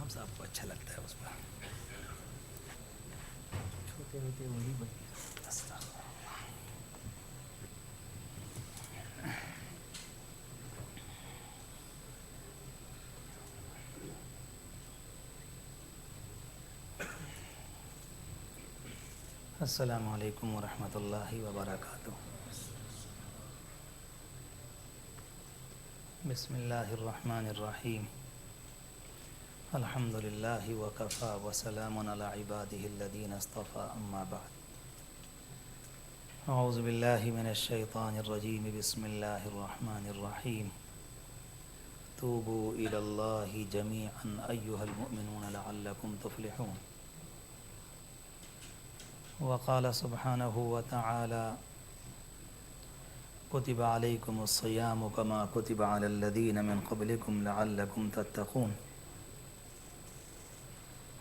امام صاحب کو اچھا لگتا ہے اس پر چھوٹے ہوتے وہی بچے استغفر اللہ۔ السلام علیکم ورحمۃ اللہ وبرکاتہ۔ بسم اللہ الرحمن الرحیم۔ الحمد للہ وکفی وسلام علی عبادہ الذین اصطفی، اما بعد۔ اعوذ باللہ من الشیطان الرجیم، بسم اللہ الرحمن الرحیم۔ توبوا الی اللہ جمیعا ایھا المؤمنون لعلکم تفلحون۔ وقال سبحانہ وتعالی کتب علیکم الصیام کما کتب علی الذین من قبلکم لعلکم تتقون۔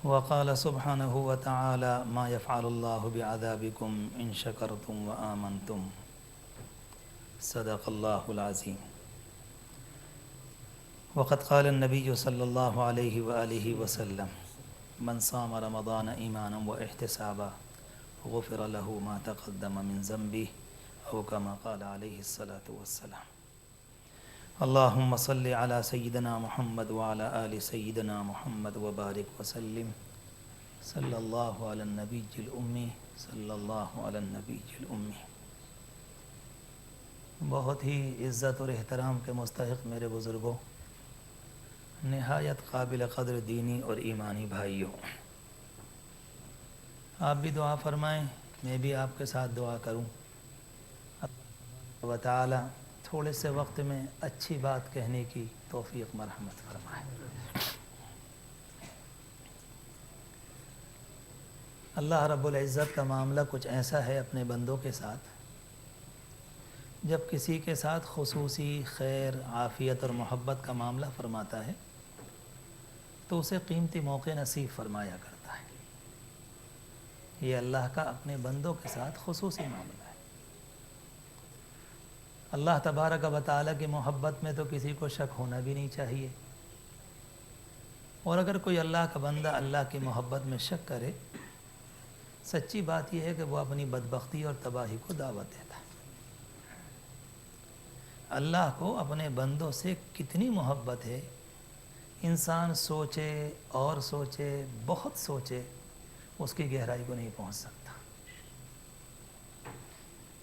وقال سبحانہ وتعالی ما یفعل اللہ بعذابکم ان شکرتم وآمنتم۔ صدق اللہ العظیم۔ وقد قال النبی صلی اللہ علیہ وآلہ وسلم من صام رمضان ایمانا واحتسابا غفر له ما تقدم من ذنبه او كما قال علیہ الصلاة والسلام۔ اللہم صل علی سیدنا محمد وعلی آل سیدنا محمد وبارک وسلم۔ صلی اللہ علی النبی الامی، صلی اللہ علی النبی الامی۔ بہت ہی عزت اور احترام کے مستحق میرے بزرگوں، نہایت قابل قدر دینی اور ایمانی بھائیوں، آپ بھی دعا فرمائیں، میں بھی آپ کے ساتھ دعا کروں۔ اللہ تعالی تھوڑے سے وقت میں اچھی بات کہنے کی توفیق مرحمت فرمائے۔ اللہ رب العزت کا معاملہ کچھ ایسا ہے اپنے بندوں کے ساتھ، جب کسی کے ساتھ خصوصی خیر، عافیت اور محبت کا معاملہ فرماتا ہے تو اسے قیمتی موقع نصیب فرمایا کرتا ہے۔ یہ اللہ کا اپنے بندوں کے ساتھ خصوصی معاملہ ہے۔ اللہ تبارک و تعالیٰ کی محبت میں تو کسی کو شک ہونا بھی نہیں چاہیے، اور اگر کوئی اللہ کا بندہ اللہ کی محبت میں شک کرے، سچی بات یہ ہے کہ وہ اپنی بدبختی اور تباہی کو دعوت دیتا ہے۔ اللہ کو اپنے بندوں سے کتنی محبت ہے، انسان سوچے اور سوچے، بہت سوچے، اس کی گہرائی کو نہیں پہنچ سکتا۔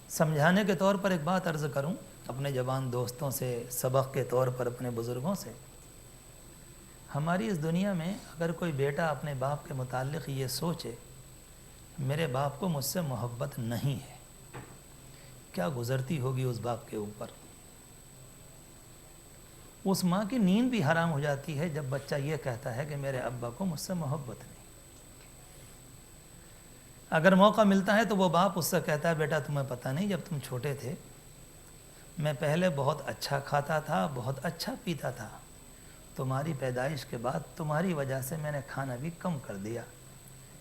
سمجھانے کے طور پر ایک بات عرض کروں اپنے جوان دوستوں سے، سبق کے طور پر اپنے بزرگوں سے۔ ہماری اس دنیا میں اگر کوئی بیٹا اپنے باپ کے متعلق یہ سوچے میرے باپ کو مجھ سے محبت نہیں ہے، کیا گزرتی ہوگی اس باپ کے اوپر۔ اس ماں کی نیند بھی حرام ہو جاتی ہے جب بچہ یہ کہتا ہے کہ میرے ابا کو مجھ سے محبت نہیں۔ اگر موقع ملتا ہے تو وہ باپ اس سے کہتا ہے بیٹا تمہیں پتہ نہیں جب تم چھوٹے تھے میں پہلے بہت اچھا کھاتا تھا، بہت اچھا پیتا تھا، تمہاری پیدائش کے بعد تمہاری وجہ سے میں نے کھانا بھی کم کر دیا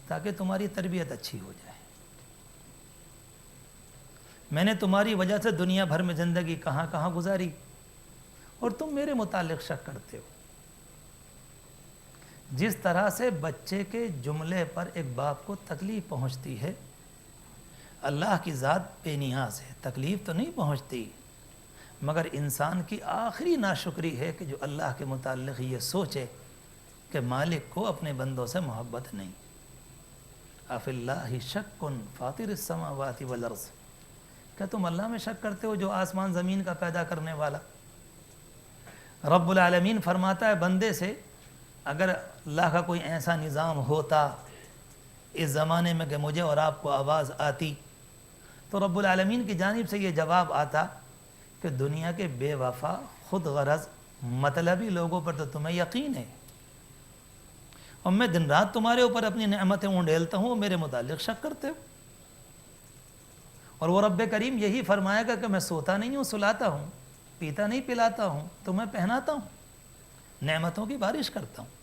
تاکہ تمہاری تربیت اچھی ہو جائے۔ میں نے تمہاری وجہ سے دنیا بھر میں زندگی کہاں کہاں گزاری اور تم میرے متعلق شک کرتے ہو۔ جس طرح سے بچے کے جملے پر ایک باپ کو تکلیف پہنچتی ہے، اللہ کی ذات بے نیاز ہے، تکلیف تو نہیں پہنچتی، مگر انسان کی آخری ناشکری ہے کہ جو اللہ کے متعلق یہ سوچے کہ مالک کو اپنے بندوں سے محبت نہیں۔ اف اللہ شک فاطر السماوات والارض، کیا تم اللہ میں شک کرتے ہو جو آسمان زمین کا پیدا کرنے والا؟ رب العالمین فرماتا ہے بندے سے اگر اللہ کا کوئی ایسا نظام ہوتا اس زمانے میں کہ مجھے اور آپ کو آواز آتی تو رب العالمین کی جانب سے یہ جواب آتا کہ دنیا کے بے وفا، خود غرض، مطلبی لوگوں پر تو تمہیں یقین ہے، اور میں دن رات تمہارے اوپر اپنی نعمتیں اونڈیلتا ہوں اور میرے متعلق شک کرتے ہو۔ اور وہ رب کریم یہی فرمائے گا کہ میں سوتا نہیں ہوں، سلاتا ہوں، پیتا نہیں پلاتا ہوں، تمہیں پہناتا ہوں، نعمتوں کی بارش کرتا ہوں،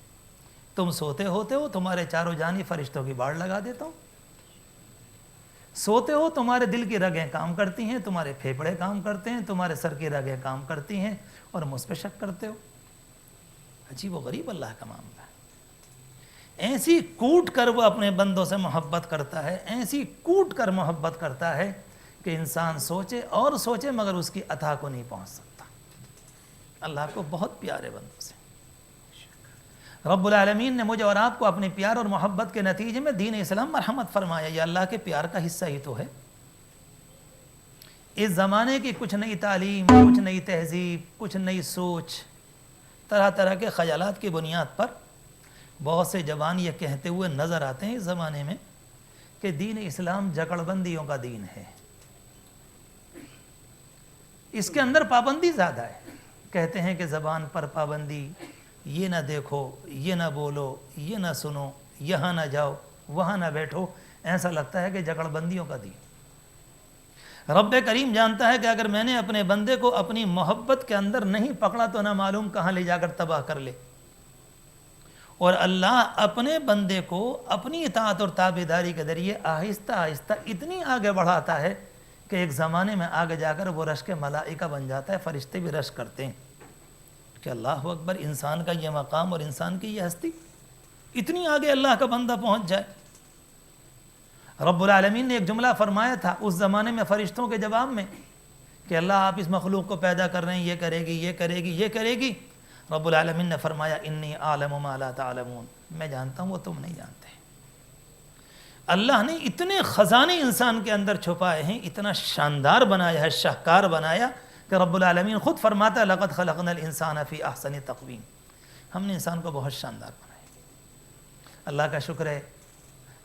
تم سوتے ہوتے ہو تمہارے چاروں جانب فرشتوں کی باڑ لگا دیتا ہوں، سوتے ہو تمہارے دل کی رگیں کام کرتی ہیں، تمہارے پھیپھڑے کام کرتے ہیں، تمہارے سر کی رگیں کام کرتی ہیں، اور مجھ پہ شک کرتے ہو۔ عجیب و غریب اللہ کا معاملہ ہے۔ ایسی کوٹ کر وہ اپنے بندوں سے محبت کرتا ہے، ایسی کوٹ کر محبت کرتا ہے کہ انسان سوچے اور سوچے مگر اس کی عطا کو نہیں پہنچ سکتا۔ اللہ کو بہت پیارے بندوں سے رب العالمین نے مجھے اور آپ کو اپنے پیار اور محبت کے نتیجے میں دین اسلام مرحمت فرمایا۔ یہ اللہ کے پیار کا حصہ ہی تو ہے۔ اس زمانے کی کچھ نئی تعلیم، کچھ نئی تہذیب، کچھ نئی سوچ، طرح طرح کے خیالات کی بنیاد پر بہت سے جوان یہ کہتے ہوئے نظر آتے ہیں اس زمانے میں کہ دین اسلام جکڑ بندیوں کا دین ہے، اس کے اندر پابندی زیادہ ہے۔ کہتے ہیں کہ زبان پر پابندی، یہ نہ دیکھو، یہ نہ بولو، یہ نہ سنو، یہاں نہ جاؤ، وہاں نہ بیٹھو۔ ایسا لگتا ہے کہ جکڑ بندیوں کا دین۔ رب کریم جانتا ہے کہ اگر میں نے اپنے بندے کو اپنی محبت کے اندر نہیں پکڑا تو نہ معلوم کہاں لے جا کر تباہ کر لے۔ اور اللہ اپنے بندے کو اپنی اطاعت اور تابعداری کے ذریعے آہستہ آہستہ اتنی آگے بڑھاتا ہے کہ ایک زمانے میں آگے جا کر وہ رشک ملائکہ بن جاتا ہے، فرشتے بھی رشک کرتے ہیں کہ اللہ اکبر، انسان کا یہ مقام اور انسان کی یہ ہستی، اتنی آگے اللہ کا بندہ پہنچ جائے۔ رب العالمین نے ایک جملہ فرمایا تھا اس زمانے میں فرشتوں کے جواب میں کہ اللہ آپ اس مخلوق کو پیدا کر رہے ہیں، یہ کرے گی، یہ کرے گی، یہ کرے گی۔ رب العالمین نے فرمایا انی اعلم ما لا تعلمون، میں جانتا ہوں وہ تم نہیں جانتے۔ اللہ نے اتنے خزانے انسان کے اندر چھپائے ہیں، اتنا شاندار بنایا ہے، شاہکار بنایا کہ رب العالمین خود فرماتا ہے لقد خلقنا الانسان فی احسن تقویم، ہم نے انسان کو بہت شاندار بنایا۔ اللہ کا شکر ہے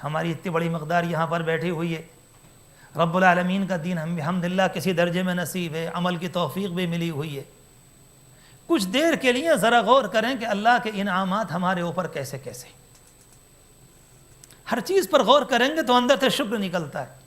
ہماری اتنی بڑی مقدار یہاں پر بیٹھی ہوئی ہے۔ رب العالمین کا دین ہم الحمدللہ کسی درجے میں نصیب ہے، عمل کی توفیق بھی ملی ہوئی ہے۔ کچھ دیر کے لیے ذرا غور کریں کہ اللہ کے انعامات ہمارے اوپر کیسے کیسے، ہر چیز پر غور کریں گے تو اندر سے شکر نکلتا ہے۔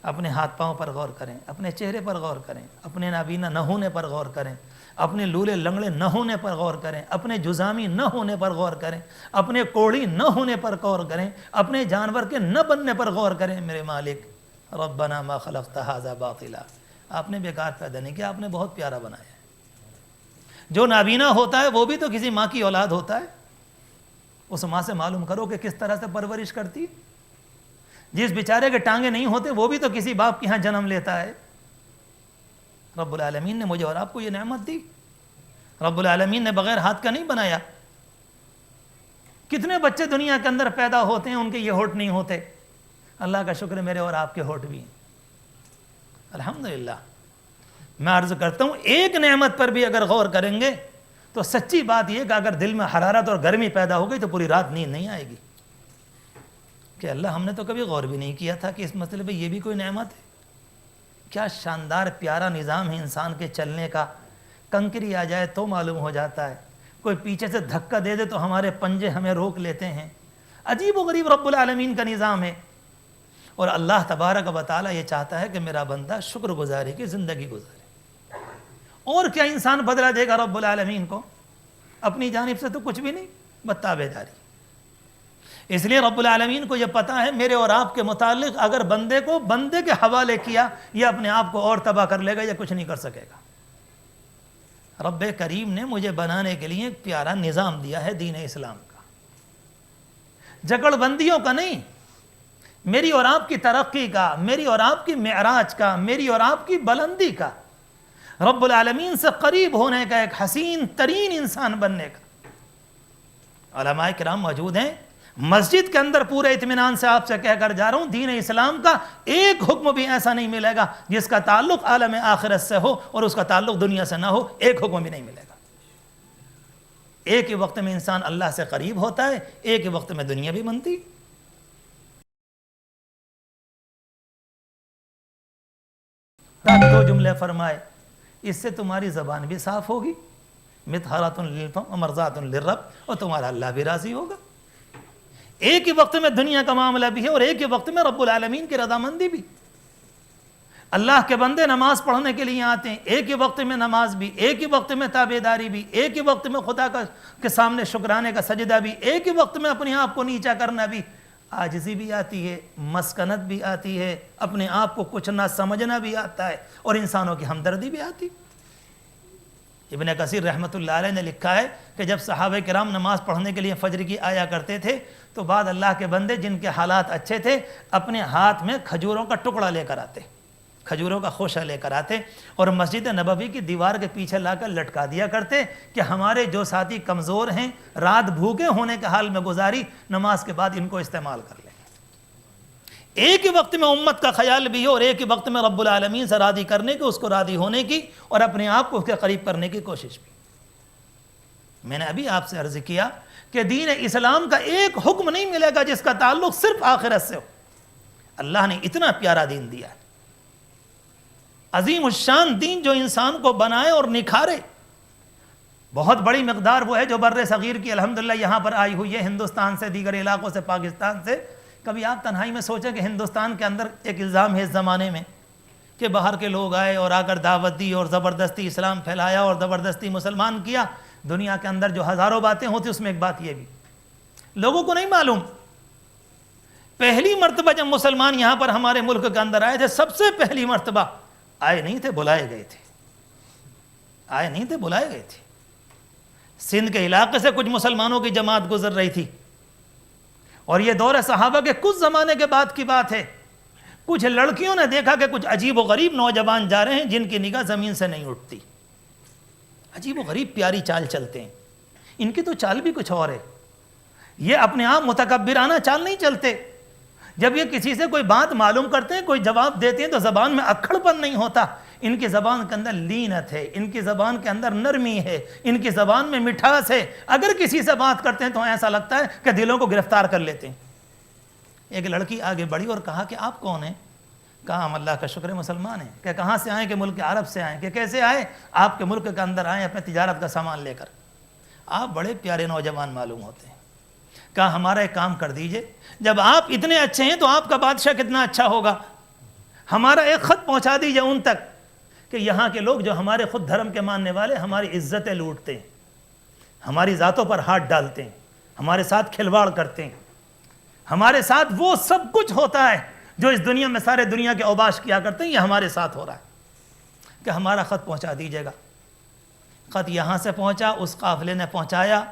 اپنے ہاتھ پاؤں پر غور کریں، اپنے چہرے پر غور کریں، اپنے نابینا نہ ہونے پر غور کریں، اپنے لولے لنگڑے نہ ہونے پر غور کریں، اپنے جزامی نہ ہونے پر غور کریں، اپنے کوڑی نہ ہونے پر غور کریں، اپنے جانور کے نہ بننے پر غور کریں۔ میرے مالک ربنا ما خلقت ھذا باطلا، آپ نے بیکار پیدا نہیں کیا، آپ نے بہت پیارا بنایا ہے۔ جو نابینا ہوتا ہے وہ بھی تو کسی ماں کی اولاد ہوتا ہے، اس ماں سے معلوم کرو کہ کس طرح سے پرورش کرتی ہے۔ جس بیچارے کے ٹانگے نہیں ہوتے وہ بھی تو کسی باپ کے ہاں جنم لیتا ہے۔ رب العالمین نے مجھے اور آپ کو یہ نعمت دی۔ رب العالمین نے بغیر ہاتھ کا نہیں بنایا۔ کتنے بچے دنیا کے اندر پیدا ہوتے ہیں ان کے یہ ہونٹ نہیں ہوتے، اللہ کا شکر ہے میرے اور آپ کے ہونٹ بھی ہیں، الحمدللہ۔ میں عرض کرتا ہوں ایک نعمت پر بھی اگر غور کریں گے تو سچی بات یہ کہ اگر دل میں حرارت اور گرمی پیدا ہو گئی تو پوری رات نیند نہیں آئے گی کہ اللہ ہم نے تو کبھی غور بھی نہیں کیا تھا کہ اس مسئلے پہ یہ بھی کوئی نعمت ہے۔ کیا شاندار پیارا نظام ہے انسان کے چلنے کا، کنکری آ جائے تو معلوم ہو جاتا ہے، کوئی پیچھے سے دھکا دے دے تو ہمارے پنجے ہمیں روک لیتے ہیں۔ عجیب و غریب رب العالمین کا نظام ہے، اور اللہ تبارک و تعالی یہ چاہتا ہے کہ میرا بندہ شکر گزاری کی زندگی گزارے۔ اور کیا انسان بدلہ دے گا رب العالمین کو؟ اپنی جانب سے تو کچھ بھی نہیں، بس تابعداری۔ اس لیے رب العالمین کو یہ پتہ ہے میرے اور آپ کے متعلق اگر بندے کو بندے کے حوالے کیا یہ اپنے آپ کو اور تباہ کر لے گا، یہ کچھ نہیں کر سکے گا۔ رب کریم نے مجھے بنانے کے لیے ایک پیارا نظام دیا ہے دین اسلام کا، جکڑ بندیوں کا نہیں، میری اور آپ کی ترقی کا، میری اور آپ کی معراج کا، میری اور آپ کی بلندی کا، رب العالمین سے قریب ہونے کا، ایک حسین ترین انسان بننے کا۔ علماء کرام موجود ہیں، مسجد کے اندر پورے اطمینان سے آپ سے کہہ کر جا رہا ہوں دین اسلام کا ایک حکم بھی ایسا نہیں ملے گا جس کا تعلق عالم آخرت سے ہو اور اس کا تعلق دنیا سے نہ ہو، ایک حکم بھی نہیں ملے گا۔ ایک ہی وقت میں انسان اللہ سے قریب ہوتا ہے، ایک ہی وقت میں دنیا بھی بنتی۔ دو جملے فرمائے، اس سے تمہاری زبان بھی صاف ہوگی، مطہرۃ للفم ومرضاۃ للرب، اور تمہارا اللہ بھی راضی ہوگا۔ ایک ہی وقت میں دنیا کا معاملہ بھی ہے اور ایک ہی وقت میں رب العالمین کی رضامندی بھی۔ اللہ کے بندے نماز پڑھنے کے لیے آتے ہیں، ایک ہی وقت میں نماز بھی، ایک ہی وقت میں تابعداری بھی، ایک ہی وقت میں خدا کے سامنے شکرانے کا سجدہ بھی، ایک ہی وقت میں اپنے آپ کو نیچا کرنا بھی، عاجزی بھی آتی ہے، مسکنت بھی آتی ہے، اپنے آپ کو کچھ نہ سمجھنا بھی آتا ہے، اور انسانوں کی ہمدردی بھی آتی۔ ابن کثیر رحمۃ اللہ علیہ نے لکھا ہے کہ جب صحابہ کرام نماز پڑھنے کے لیے فجر کی آیا کرتے تھے تو بعد اللہ کے بندے جن کے حالات اچھے تھے اپنے ہاتھ میں کھجوروں کا ٹکڑا لے کر آتے، کھجوروں کا خوشہ لے کر آتے اور مسجد نبوی کی دیوار کے پیچھے لا کر لٹکا دیا کرتے کہ ہمارے جو ساتھی کمزور ہیں، رات بھوکے ہونے کے حال میں گزاری، نماز کے بعد ان کو استعمال کر لیں۔ ایک ہی وقت میں امت کا خیال بھی ہو اور ایک ہی وقت میں رب العالمین سے راضی کرنے کی، اس کو راضی ہونے کی اور اپنے آپ کو اس کے قریب کرنے کی کوشش بھی۔ میں نے ابھی آپ سے عرض کیا کہ دین اسلام کا ایک حکم نہیں ملے گا جس کا تعلق صرف آخرت سے ہو۔ اللہ نے اتنا پیارا دین دیا ہے، عظیم الشان دین جو انسان کو بنائے اور نکھارے۔ بہت بڑی مقدار وہ ہے جو بر صغیر کی الحمدللہ یہاں پر آئی ہوئی ہے، ہندوستان سے، دیگر علاقوں سے، پاکستان سے۔ کبھی آپ تنہائی میں سوچیں کہ ہندوستان کے اندر ایک الزام ہے اس زمانے میں کہ باہر کے لوگ آئے اور آ کر دعوت دی اور زبردستی اسلام پھیلایا اور زبردستی مسلمان کیا۔ دنیا کے اندر جو ہزاروں باتیں ہوتی اس میں ایک بات یہ بھی لوگوں کو نہیں معلوم، پہلی مرتبہ جب مسلمان یہاں پر ہمارے ملک کے اندر آئے تھے، سب سے پہلی مرتبہ آئے نہیں تھے، بلائے گئے تھے، آئے نہیں تھے، بلائے گئے تھے۔ سندھ کے علاقے سے کچھ مسلمانوں کی جماعت گزر رہی تھی اور یہ دور صحابہ کے کچھ زمانے کے بعد کی بات ہے۔ کچھ لڑکیوں نے دیکھا کہ کچھ عجیب و غریب نوجوان جا رہے ہیں جن کی نگاہ زمین سے نہیں اٹھتی، عجیب و غریب پیاری چال چلتے ہیں، ان کی تو چال بھی کچھ اور ہے، یہ اپنے آپ متکبرانہ چال نہیں چلتے۔ جب یہ کسی سے کوئی بات معلوم کرتے ہیں، کوئی جواب دیتے ہیں تو زبان میں اکھڑ پن نہیں ہوتا، ان کی زبان کے اندر لینت ہے، ان کی زبان کے اندر نرمی ہے، ان کی زبان میں مٹھاس ہے۔ اگر کسی سے بات کرتے ہیں تو ایسا لگتا ہے کہ دلوں کو گرفتار کر لیتے ہیں۔ ایک لڑکی آگے بڑھی اور کہا کہ آپ کون ہیں؟ کہا ہم اللہ کا شکر مسلمان ہیں۔ کہ کہاں سے آئیں؟ کہ ملک عرب سے آئیں۔ کہ کیسے آئے؟ آپ کے ملک کے اندر آئیں اپنے تجارت کا سامان لے کر۔ آپ بڑے پیارے نوجوان معلوم ہوتے ہیں۔ کہا ہمارا ایک کام کر دیجئے، جب آپ اتنے اچھے ہیں تو آپ کا بادشاہ کتنا اچھا ہوگا، ہمارا ایک خط پہنچا دیجئے ان تک کہ یہاں کے لوگ جو ہمارے خود دھرم کے ماننے والے ہماری عزتیں لوٹتے ہیں، ہماری ذاتوں پر ہاتھ ڈالتے ہیں، ہمارے ساتھ کھلواڑ کرتے ہیں، ہمارے ساتھ وہ سب کچھ ہوتا ہے جو اس دنیا میں سارے دنیا کے اوباش کیا کرتے ہیں، یہ ہمارے ساتھ ہو رہا ہے، کہ ہمارا خط پہنچا دیجیے گا۔ خط یہاں سے پہنچا، اس قافلے نے پہنچایا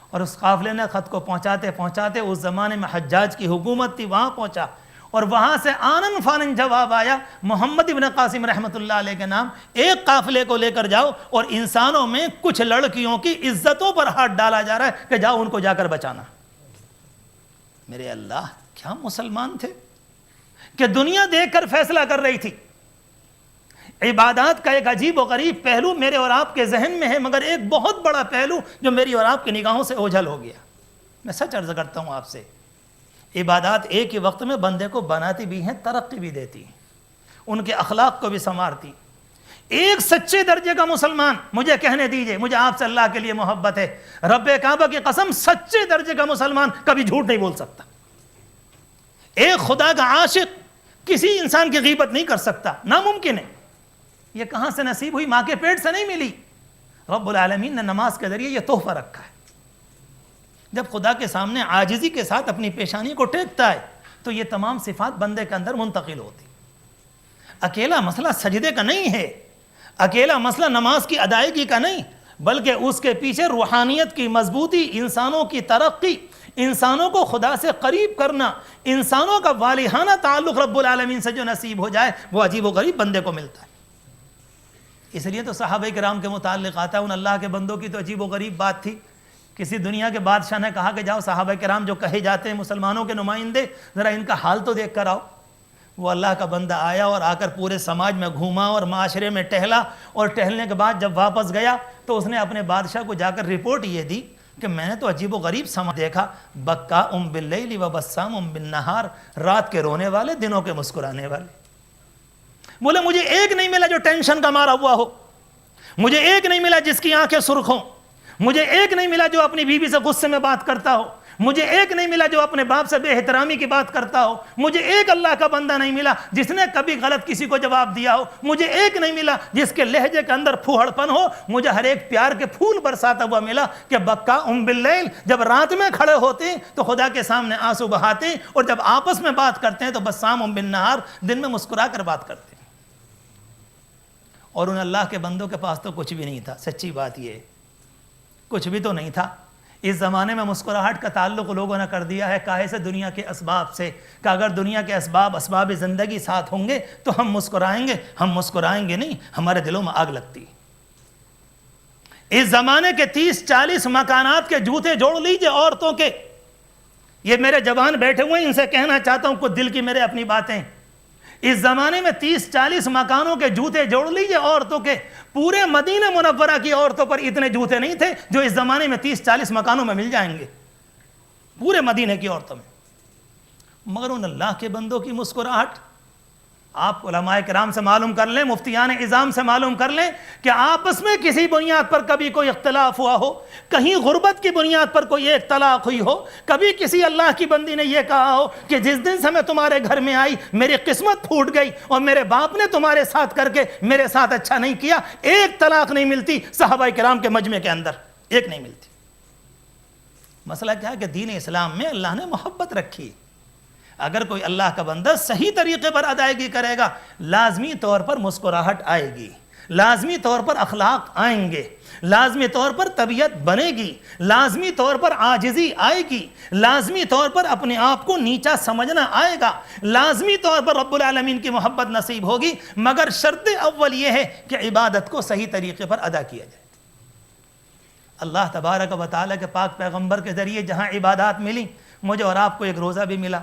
اور اس قافلے نے خط کو پہنچاتے پہنچاتے اس زمانے میں حجاج کی حکومت تھی، وہاں پہنچا اور وہاں سے آنن فانن جواب آیا، محمد ابن قاسم رحمۃ اللہ علیہ کے نام ایک قافلے کو لے کر جاؤ اور انسانوں میں کچھ لڑکیوں کی عزتوں پر ہاتھ ڈالا جا رہا ہے کہ جاؤ ان کو جا کر بچانا۔ میرے اللہ، کیا مسلمان تھے کہ دنیا دیکھ کر فیصلہ کر رہی تھی۔ عبادات کا ایک عجیب و غریب پہلو میرے اور آپ کے ذہن میں ہے، مگر ایک بہت بڑا پہلو جو میری اور آپ کی نگاہوں سے اوجھل ہو گیا۔ میں سچ عرض کرتا ہوں آپ سے، عبادات ایک ہی وقت میں بندے کو بناتی بھی ہیں، ترقی بھی دیتی ہیں، ان کے اخلاق کو بھی سنوارتی۔ ایک سچے درجے کا مسلمان، مجھے کہنے دیجئے، مجھے آپ سے اللہ کے لیے محبت ہے، رب کعبہ کی قسم، سچے درجے کا مسلمان کبھی جھوٹ نہیں بول سکتا۔ ایک خدا کا عاشق کسی انسان کی غیبت نہیں کر سکتا، ناممکن ہے۔ یہ کہاں سے نصیب ہوئی؟ ماں کے پیٹ سے نہیں ملی۔ رب العالمین نے نماز کے ذریعے یہ تحفہ رکھا ہے۔ جب خدا کے سامنے عاجزی کے ساتھ اپنی پیشانی کو ٹیکتا ہے تو یہ تمام صفات بندے کے اندر منتقل ہوتی۔ اکیلا مسئلہ سجدے کا نہیں ہے، اکیلا مسئلہ نماز کی ادائیگی کا نہیں، بلکہ اس کے پیچھے روحانیت کی مضبوطی، انسانوں کی ترقی، انسانوں کو خدا سے قریب کرنا، انسانوں کا والہانہ تعلق رب العالمین سے جو نصیب ہو جائے وہ عجیب و غریب بندے کو ملتا ہے۔ اس لیے تو صحابہ کرام کے متعلق آتا ہے، ان اللہ کے بندوں کی تو عجیب و غریب بات تھی۔ کسی دنیا کے بادشاہ نے کہا کہ جاؤ صحابہ کرام جو کہے جاتے ہیں مسلمانوں کے نمائندے، ذرا ان کا حال تو دیکھ کر آؤ۔ وہ اللہ کا بندہ آیا اور آ کر پورے سماج میں گھوما اور معاشرے میں ٹہلا، اور ٹہلنے کے بعد جب واپس گیا تو اس نے اپنے بادشاہ کو جا کر رپورٹ یہ دی کہ میں نے تو عجیب و غریب سماج دیکھا، بکاء باللیل و بسام بالنہار، رات کے رونے والے، دنوں کے مسکرانے والے۔ بولے مجھے ایک نہیں ملا جو ٹینشن کا مارا ہوا ہو، مجھے ایک نہیں ملا جس کی آنکھیں سرخ ہوں، مجھے ایک نہیں ملا جو اپنی بیوی سے غصے میں بات کرتا ہو، مجھے ایک نہیں ملا جو اپنے باپ سے بے احترامی کی بات کرتا ہو، مجھے ایک اللہ کا بندہ نہیں ملا جس نے کبھی غلط کسی کو جواب دیا ہو، مجھے ایک نہیں ملا جس کے لہجے کے اندر پھوہڑ پن ہو، مجھے ہر ایک پیار کے پھول برساتا ہوا ملا کہ بکا باللیل، جب رات میں کھڑے ہوتے ہیں تو خدا کے سامنے آنسو بہاتے ہیں، اور جب آپس میں بات کرتے ہیں تو بسام بالنہار، دن میں مسکرا کر بات کرتے ہیں۔ اور ان اللہ کے بندوں کے پاس تو کچھ بھی نہیں تھا. سچی بات یہ ہے, کچھ بھی تو نہیں تھا. اس زمانے میں مسکراہٹ کا تعلق لوگوں نے کر دیا ہے کاہے سے, دنیا کے اسباب سے, کہ اگر دنیا کے اسباب زندگی ساتھ ہوں گے تو ہم مسکرائیں گے. ہم مسکرائیں گے نہیں, ہمارے دلوں میں آگ لگتی. اس زمانے کے 30-40 مکانات کے جوتے جوڑ لیجئے عورتوں کے. یہ میرے جوان بیٹھے ہوئے ہیں, ان سے کہنا چاہتا ہوں کچھ دل کی میرے اپنی باتیں. اس زمانے میں 30-40 مکانوں کے جوتے جوڑ لیجئے عورتوں کے. پورے مدینہ منورہ کی عورتوں پر اتنے جوتے نہیں تھے جو اس زمانے میں 30-40 مکانوں میں مل جائیں گے, پورے مدینہ کی عورتوں میں. مگر ان اللہ کے بندوں کی مسکراہٹ, آپ علماء کرام سے معلوم کر لیں, مفتیان اعظام سے معلوم کر لیں کہ آپس میں کسی بنیاد پر کبھی کوئی اختلاف ہوا ہو, کہیں غربت کی بنیاد پر کوئی ایک طلاق ہوئی ہو, کبھی کسی اللہ کی بندی نے یہ کہا ہو کہ جس دن سے میں تمہارے گھر میں آئی میری قسمت پھوٹ گئی اور میرے باپ نے تمہارے ساتھ کر کے میرے ساتھ اچھا نہیں کیا, ایک طلاق نہیں ملتی صحابہ کرام کے مجمع کے اندر, ایک نہیں ملتی. مسئلہ کیا ہے کہ دین اسلام میں اللہ نے محبت رکھی. اگر کوئی اللہ کا بندہ صحیح طریقے پر ادائیگی کرے گا, لازمی طور پر مسکراہٹ آئے گی, لازمی طور پر اخلاق آئیں گے, لازمی طور پر طبیعت بنے گی, لازمی طور پر عاجزی آئے گی, لازمی طور پر اپنے آپ کو نیچا سمجھنا آئے گا, لازمی طور پر رب العالمین کی محبت نصیب ہوگی. مگر شرط اول یہ ہے کہ عبادت کو صحیح طریقے پر ادا کیا جائے. اللہ تبارک و تعالیٰ کے پاک پیغمبر کے ذریعے جہاں عبادات ملی, مجھے اور آپ کو ایک روزہ بھی ملا.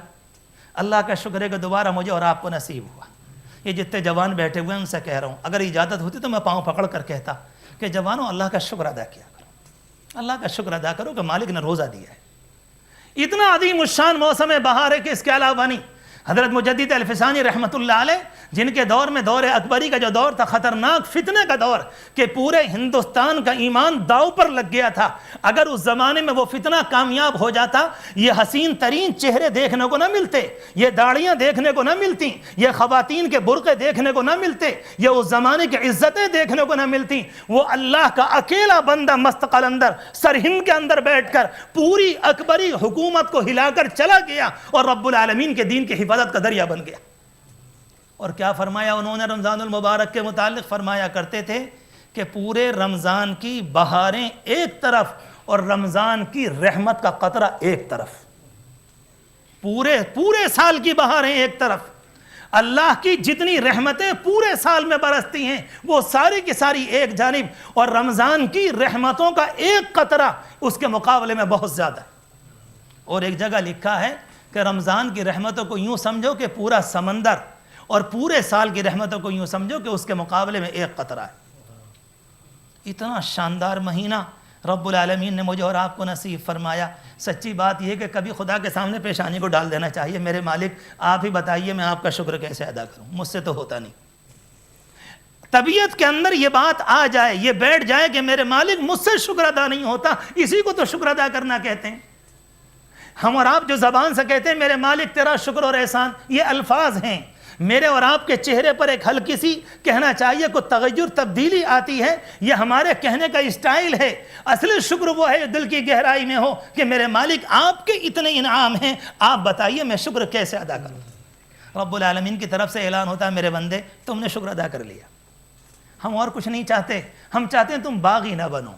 اللہ کا شکر ہے کہ دوبارہ مجھے اور آپ کو نصیب ہوا. یہ جتنے جوان بیٹھے ہوئے ہیں ان سے کہہ رہا ہوں, اگر اجازت ہوتی تو میں پاؤں پکڑ کر کہتا کہ جوانوں اللہ کا شکر ادا کیا کرو, اللہ کا شکر ادا کرو کہ مالک نے روزہ دیا ہے. اتنا عظیم الشان موسم بہار ہے کہ اس کے علاوہ نہیں. حضرت مجدد الفسانی رحمۃ اللہ علیہ, جن کے دور میں دور اکبری کا جو دور تھا, خطرناک فتنے کا دور, کہ پورے ہندوستان کا ایمان داؤ پر لگ گیا تھا. اگر اس زمانے میں وہ فتنہ کامیاب ہو جاتا, یہ حسین ترین چہرے دیکھنے کو نہ ملتے, یہ داڑیاں دیکھنے کو نہ ملتی, یہ خواتین کے برقعے دیکھنے کو نہ ملتے, یہ اس زمانے کی عزتیں دیکھنے کو نہ ملتی. وہ اللہ کا اکیلا بندہ مست قلندر سرہند کے اندر بیٹھ کر پوری اکبری حکومت کو ہلا کر چلا گیا اور رب العالمین کے دین کی حفاظت کا ذریعہ بن گیا. اور کیا فرمایا انہوں نے رمضان المبارک کے متعلق؟ فرمایا کرتے تھے کہ پورے رمضان کی بہاریں ایک طرف اور رمضان کی رحمت کا قطرہ ایک طرف. پورے سال کی بہاریں ایک طرف, اللہ کی جتنی رحمتیں پورے سال میں برستی ہیں وہ ساری کی ساری ایک جانب, اور رمضان کی رحمتوں کا ایک قطرہ اس کے مقابلے میں بہت زیادہ. اور ایک جگہ لکھا ہے کہ رمضان کی رحمتوں کو یوں سمجھو کہ پورا سمندر, اور پورے سال کی رحمتوں کو یوں سمجھو کہ اس کے مقابلے میں ایک قطرہ ہے. اتنا شاندار مہینہ رب العالمین نے مجھے اور آپ کو نصیب فرمایا. سچی بات یہ کہ کبھی خدا کے سامنے پیشانی کو ڈال دینا چاہیے, میرے مالک آپ ہی بتائیے میں آپ کا شکر کیسے ادا کروں, مجھ سے تو ہوتا نہیں. طبیعت کے اندر یہ بات آ جائے, یہ بیٹھ جائے کہ میرے مالک مجھ سے شکر ادا نہیں ہوتا, اسی کو تو شکر ادا کرنا کہتے ہیں. ہم اور آپ جو زبان سے کہتے ہیں میرے مالک تیرا شکر اور احسان, یہ الفاظ ہیں. میرے اور آپ کے چہرے پر ایک ہلکی سی کہنا چاہیے کوئی تغیر تبدیلی آتی ہے, یہ ہمارے کہنے کا اسٹائل ہے. اصل شکر وہ ہے جو دل کی گہرائی میں ہو کہ میرے مالک آپ کے اتنے انعام ہیں, آپ بتائیے میں شکر کیسے ادا کروں. رب العالمین کی طرف سے اعلان ہوتا ہے میرے بندے تم نے شکر ادا کر لیا. ہم اور کچھ نہیں چاہتے, ہم چاہتے ہیں تم باغی نہ بنو,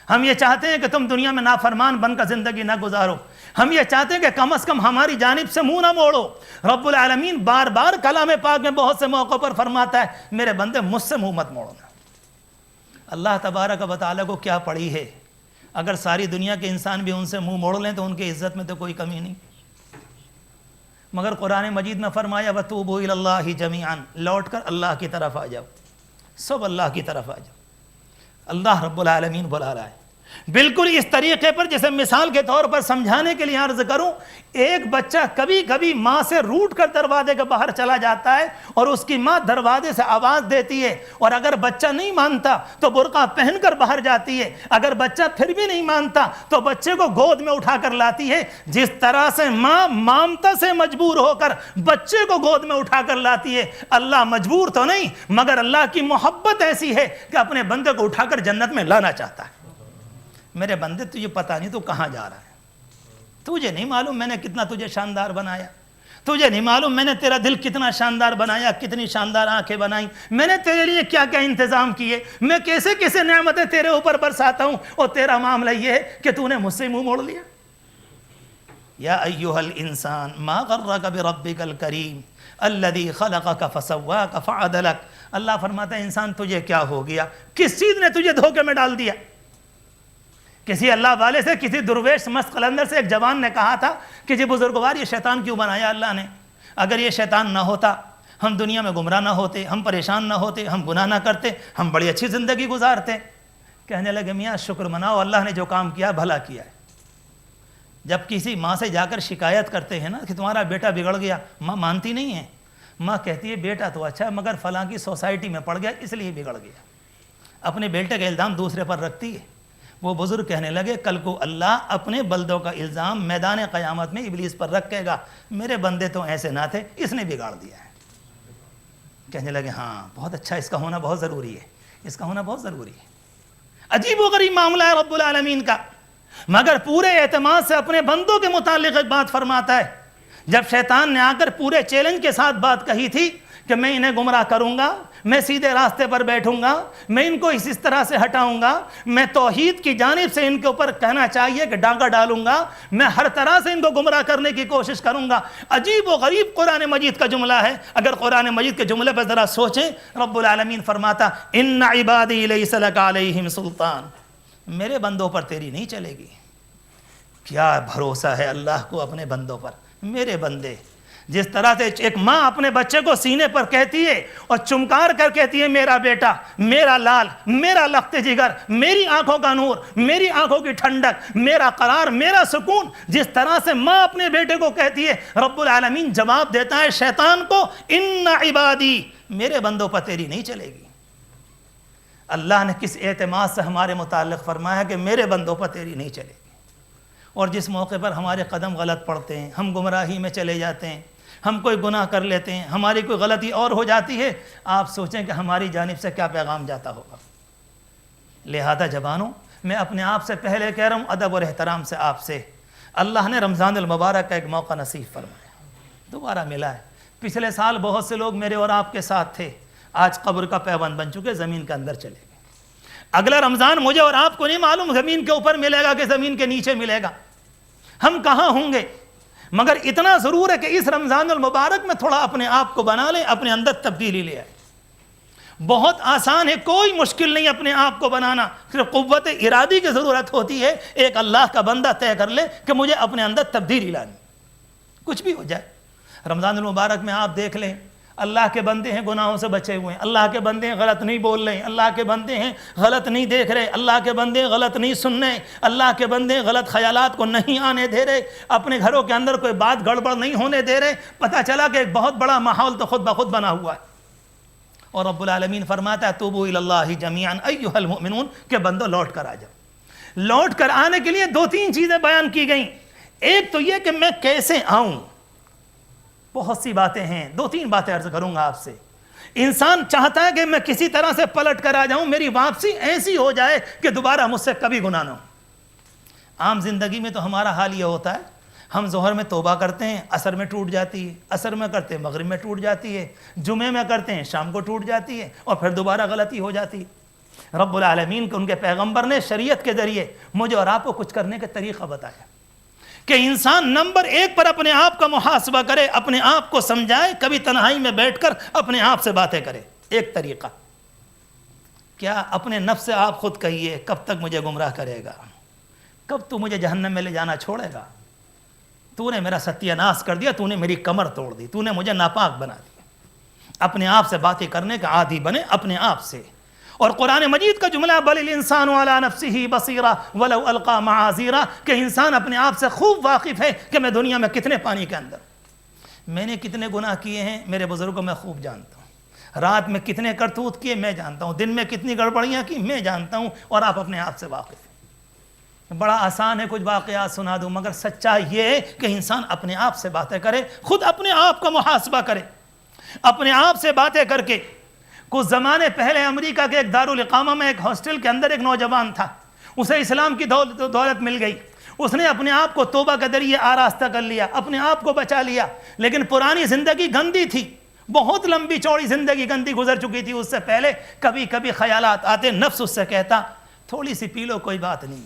ہم یہ چاہتے ہیں کہ تم دنیا میں نافرمان بن کر زندگی نہ گزارو, ہم یہ چاہتے ہیں کہ کم از کم ہماری جانب سے منہ نہ موڑو. رب العالمین بار بار کلام پاک میں بہت سے موقعوں پر فرماتا ہے میرے بندے مجھ سے منہ مت موڑنا. اللہ تبارک و تعالیٰ کو کیا پڑی ہے, اگر ساری دنیا کے انسان بھی ان سے منہ موڑ لیں تو ان کی عزت میں تو کوئی کمی نہیں. مگر قرآن مجید میں فرمایا وَتُوبُوا إِلَى اللَّهِ جَمِيعًا, لوٹ کر اللہ کی طرف آ جاؤ, سب اللہ کی طرف آ جاؤ. اللہ رب العالمین بلا رہا ہے بالکل اس طریقے پر جیسے مثال کے طور پر سمجھانے کے لیے عرض کروں, ایک بچہ کبھی کبھی ماں سے روٹ کر دروازے کے باہر چلا جاتا ہے اور اس کی ماں دروازے سے آواز دیتی ہے, اور اگر بچہ نہیں مانتا تو برقع پہن کر باہر جاتی ہے, اگر بچہ پھر بھی نہیں مانتا تو بچے کو گود میں اٹھا کر لاتی ہے. جس طرح سے ماں مامتا سے مجبور ہو کر بچے کو گود میں اٹھا کر لاتی ہے, اللہ مجبور تو نہیں مگر اللہ کی محبت ایسی ہے کہ اپنے بندے کو اٹھا کر جنت میں لانا چاہتا ہے. میرے بندے تجھے پتہ نہیں تو کہاں جا رہا ہے, تجھے نہیں معلوم میں نے کتنا تجھے شاندار بنایا, تجھے نہیں معلوم میں نے تیرا دل کتنا شاندار بنایا، کتنی شاندار آنکھیں بنائیں، میں نے تیرے لیے کیا کیا انتظام کیے، میں کیسے کیسے نعمتیں تیرے اوپر برساتا ہوں، اور تیرا معاملہ یہ ہے کہ تو نے مجھ سے منہ موڑ لیا۔ یا ایھا الانسان ما غرک بربک الکریم الذی خلقک فسواک فعدلک۔ اللہ فرماتا ہے انسان تجھے کیا ہو گیا، کس چیز نے تجھے دھوکے میں ڈال دیا؟ کسی اللہ والے سے، کسی درویش مست قلندر سے ایک جوان نے کہا تھا کہ جی بزرگوار یہ شیطان کیوں بنایا اللہ نے؟ اگر یہ شیطان نہ ہوتا ہم دنیا میں گمراہ نہ ہوتے، ہم پریشان نہ ہوتے، ہم گناہ نہ کرتے، ہم بڑی اچھی زندگی گزارتے۔ کہنے لگے میاں شکر مناؤ، اللہ نے جو کام کیا بھلا کیا ہے۔ جب کسی ماں سے جا کر شکایت کرتے ہیں نا کہ تمہارا بیٹا بگڑ گیا، ماں مانتی نہیں ہے، ماں کہتی ہے بیٹا تو اچھا ہے مگر فلاں کی سوسائٹی میں پڑ گیا اس لیے بگڑ گیا، اپنے بیٹے کا الزام دوسرے پر رکھتی ہے۔ وہ بزرگ کہنے لگے کل کو اللہ اپنے بندوں کا الزام میدان قیامت میں ابلیس پر رکھے گا، میرے بندے تو ایسے نہ تھے، اس نے بگاڑ دیا ہے۔ کہنے لگے ہاں بہت اچھا، اس کا ہونا بہت ضروری ہے، اس کا ہونا بہت ضروری ہے۔ عجیب و غریب معاملہ ہے رب العالمین کا، مگر پورے اعتماد سے اپنے بندوں کے متعلق ایک بات فرماتا ہے۔ جب شیطان نے آ کر پورے چیلنج کے ساتھ بات کہی تھی کہ میں انہیں گمراہ کروں گا، میں سیدھے راستے پر بیٹھوں گا، میں ان کو اس طرح سے ہٹاؤں گا، میں توحید کی جانب سے ان کے اوپر کہنا چاہیے کہ ڈانگا ڈالوں گا، میں ہر طرح سے ان کو گمراہ کرنے کی کوشش کروں گا۔ عجیب و غریب قرآن مجید کا جملہ ہے۔ اگر قرآن مجید کے جملے پر ذرا سوچیں، رب العالمین فرماتا ان عبادی لیس لک علیہم سلطان، میرے بندوں پر تیری نہیں چلے گی۔ کیا بھروسہ ہے اللہ کو اپنے بندوں پر، میرے بندے۔ جس طرح سے ایک ماں اپنے بچے کو سینے پر کہتی ہے اور چمکار کر کہتی ہے میرا بیٹا، میرا لال، میرا لخت جگر، میری آنکھوں کا نور، میری آنکھوں کی ٹھنڈک، میرا قرار، میرا سکون، جس طرح سے ماں اپنے بیٹے کو کہتی ہے، رب العالمین جواب دیتا ہے شیطان کو ان عبادی، میرے بندوں پر تیری نہیں چلے گی۔ اللہ نے کس اعتماد سے ہمارے متعلق فرمایا کہ میرے بندوں پر تیری نہیں چلے گی۔ اور جس موقع پر ہمارے قدم غلط پڑتے ہیں، ہم گمراہی میں چلے جاتے ہیں، ہم کوئی گناہ کر لیتے ہیں، ہماری کوئی غلطی اور ہو جاتی ہے، آپ سوچیں کہ ہماری جانب سے کیا پیغام جاتا ہوگا۔ لہذا جوانوں، میں اپنے آپ سے پہلے کہہ رہا ہوں ادب اور احترام سے آپ سے، اللہ نے رمضان المبارک کا ایک موقع نصیب فرمایا، دوبارہ ملا ہے۔ پچھلے سال بہت سے لوگ میرے اور آپ کے ساتھ تھے، آج قبر کا پیوند بن چکے، زمین کے اندر چلے گئے۔ اگلا رمضان مجھے اور آپ کو نہیں معلوم زمین کے اوپر ملے گا کہ زمین کے نیچے ملے گا، ہم کہاں ہوں گے، مگر اتنا ضرور ہے کہ اس رمضان المبارک میں تھوڑا اپنے آپ کو بنا لیں، اپنے اندر تبدیلی لے آئیں۔ بہت آسان ہے، کوئی مشکل نہیں اپنے آپ کو بنانا، صرف قوت ارادی کی ضرورت ہوتی ہے۔ ایک اللہ کا بندہ طے کر لے کہ مجھے اپنے اندر تبدیلی لانی، کچھ بھی ہو جائے۔ رمضان المبارک میں آپ دیکھ لیں، اللہ کے بندے ہیں گناہوں سے بچے ہوئے ہیں، اللہ کے بندے ہیں غلط نہیں بول رہے ہیں، اللہ کے بندے ہیں غلط نہیں دیکھ رہے، اللہ کے بندے ہیں غلط نہیں سن رہے، اللہ کے بندے ہیں غلط خیالات کو نہیں آنے دے رہے، اپنے گھروں کے اندر کوئی بات گڑبڑ نہیں ہونے دے رہے۔ پتہ چلا کہ ایک بہت بڑا ماحول تو خود بخود بنا ہوا ہے۔ اور رب العالمین فرماتا ہے توبوا الی اللہ جمیعا ایھا المؤمنون، کہ بندو لوٹ کر آ جاؤ۔ لوٹ کر آنے کے لیے دو تین چیزیں بیان کی گئیں۔ ایک تو یہ کہ میں کیسے آؤں، بہت سی باتیں ہیں، دو تین باتیں عرض کروں گا آپ سے۔ انسان چاہتا ہے کہ میں کسی طرح سے پلٹ کر آ جاؤں، میری واپسی ایسی ہو جائے کہ دوبارہ مجھ سے کبھی گناہ نہ ہو۔ عام زندگی میں تو ہمارا حال یہ ہوتا ہے، ہم ظہر میں توبہ کرتے ہیں، عصر میں ٹوٹ جاتی ہے، عصر میں کرتے ہیں مغرب میں ٹوٹ جاتی ہے، جمعے میں کرتے ہیں شام کو ٹوٹ جاتی ہے، اور پھر دوبارہ غلطی ہو جاتی ہے۔ رب العالمین کو ان کے پیغمبر نے شریعت کے ذریعے مجھے اور آپ کو کچھ کرنے کا طریقہ بتایا کہ انسان نمبر ایک پر اپنے آپ کا محاسبہ کرے، اپنے آپ کو سمجھائے، کبھی تنہائی میں بیٹھ کر اپنے آپ سے باتیں کرے۔ ایک طریقہ کیا، اپنے نفس سے آپ خود کہیے کب تک مجھے گمراہ کرے گا، کب تو مجھے جہنم میں لے جانا چھوڑے گا، تو نے میرا ستیہ ناش کر دیا، تو نے میری کمر توڑ دی، تو نے مجھے ناپاک بنا دیا۔ اپنے آپ سے باتیں کرنے کا عادی بنے، اپنے آپ سے۔ اور قرآن مجید کا جملہ بل الانسان علی نفسہ بصیرہ ولو القی معاذیرہ، کہ انسان اپنے آپ سے خوب واقف ہے کہ میں دنیا میں کتنے پانی کے اندر، میں نے کتنے گناہ کیے ہیں میرے بزرگوں میں خوب جانتا ہوں، رات میں کتنے کرتوت کیے میں جانتا ہوں، دن میں کتنی گڑبڑیاں کی میں جانتا ہوں، اور آپ اپنے آپ سے واقف ہیں۔ بڑا آسان ہے کچھ واقعات سنا دوں، مگر سچائی یہ ہے کہ انسان اپنے آپ سے باتیں کرے، خود اپنے آپ کا محاسبہ کرے، اپنے آپ سے باتیں کر کے۔ کچھ زمانے پہلے امریکہ کے ایک دارالاقامہ میں ایک ہاسٹل کے اندر ایک نوجوان تھا، اسے اسلام کی دولت مل گئی، اس نے اپنے آپ کو توبہ کے ذریعے آراستہ کر لیا، اپنے آپ کو بچا لیا، لیکن پرانی زندگی گندی تھی، بہت لمبی چوڑی زندگی گندی گزر چکی تھی۔ اس سے پہلے کبھی کبھی خیالات آتے، نفس اس سے کہتا تھوڑی سی پی لو کوئی بات نہیں،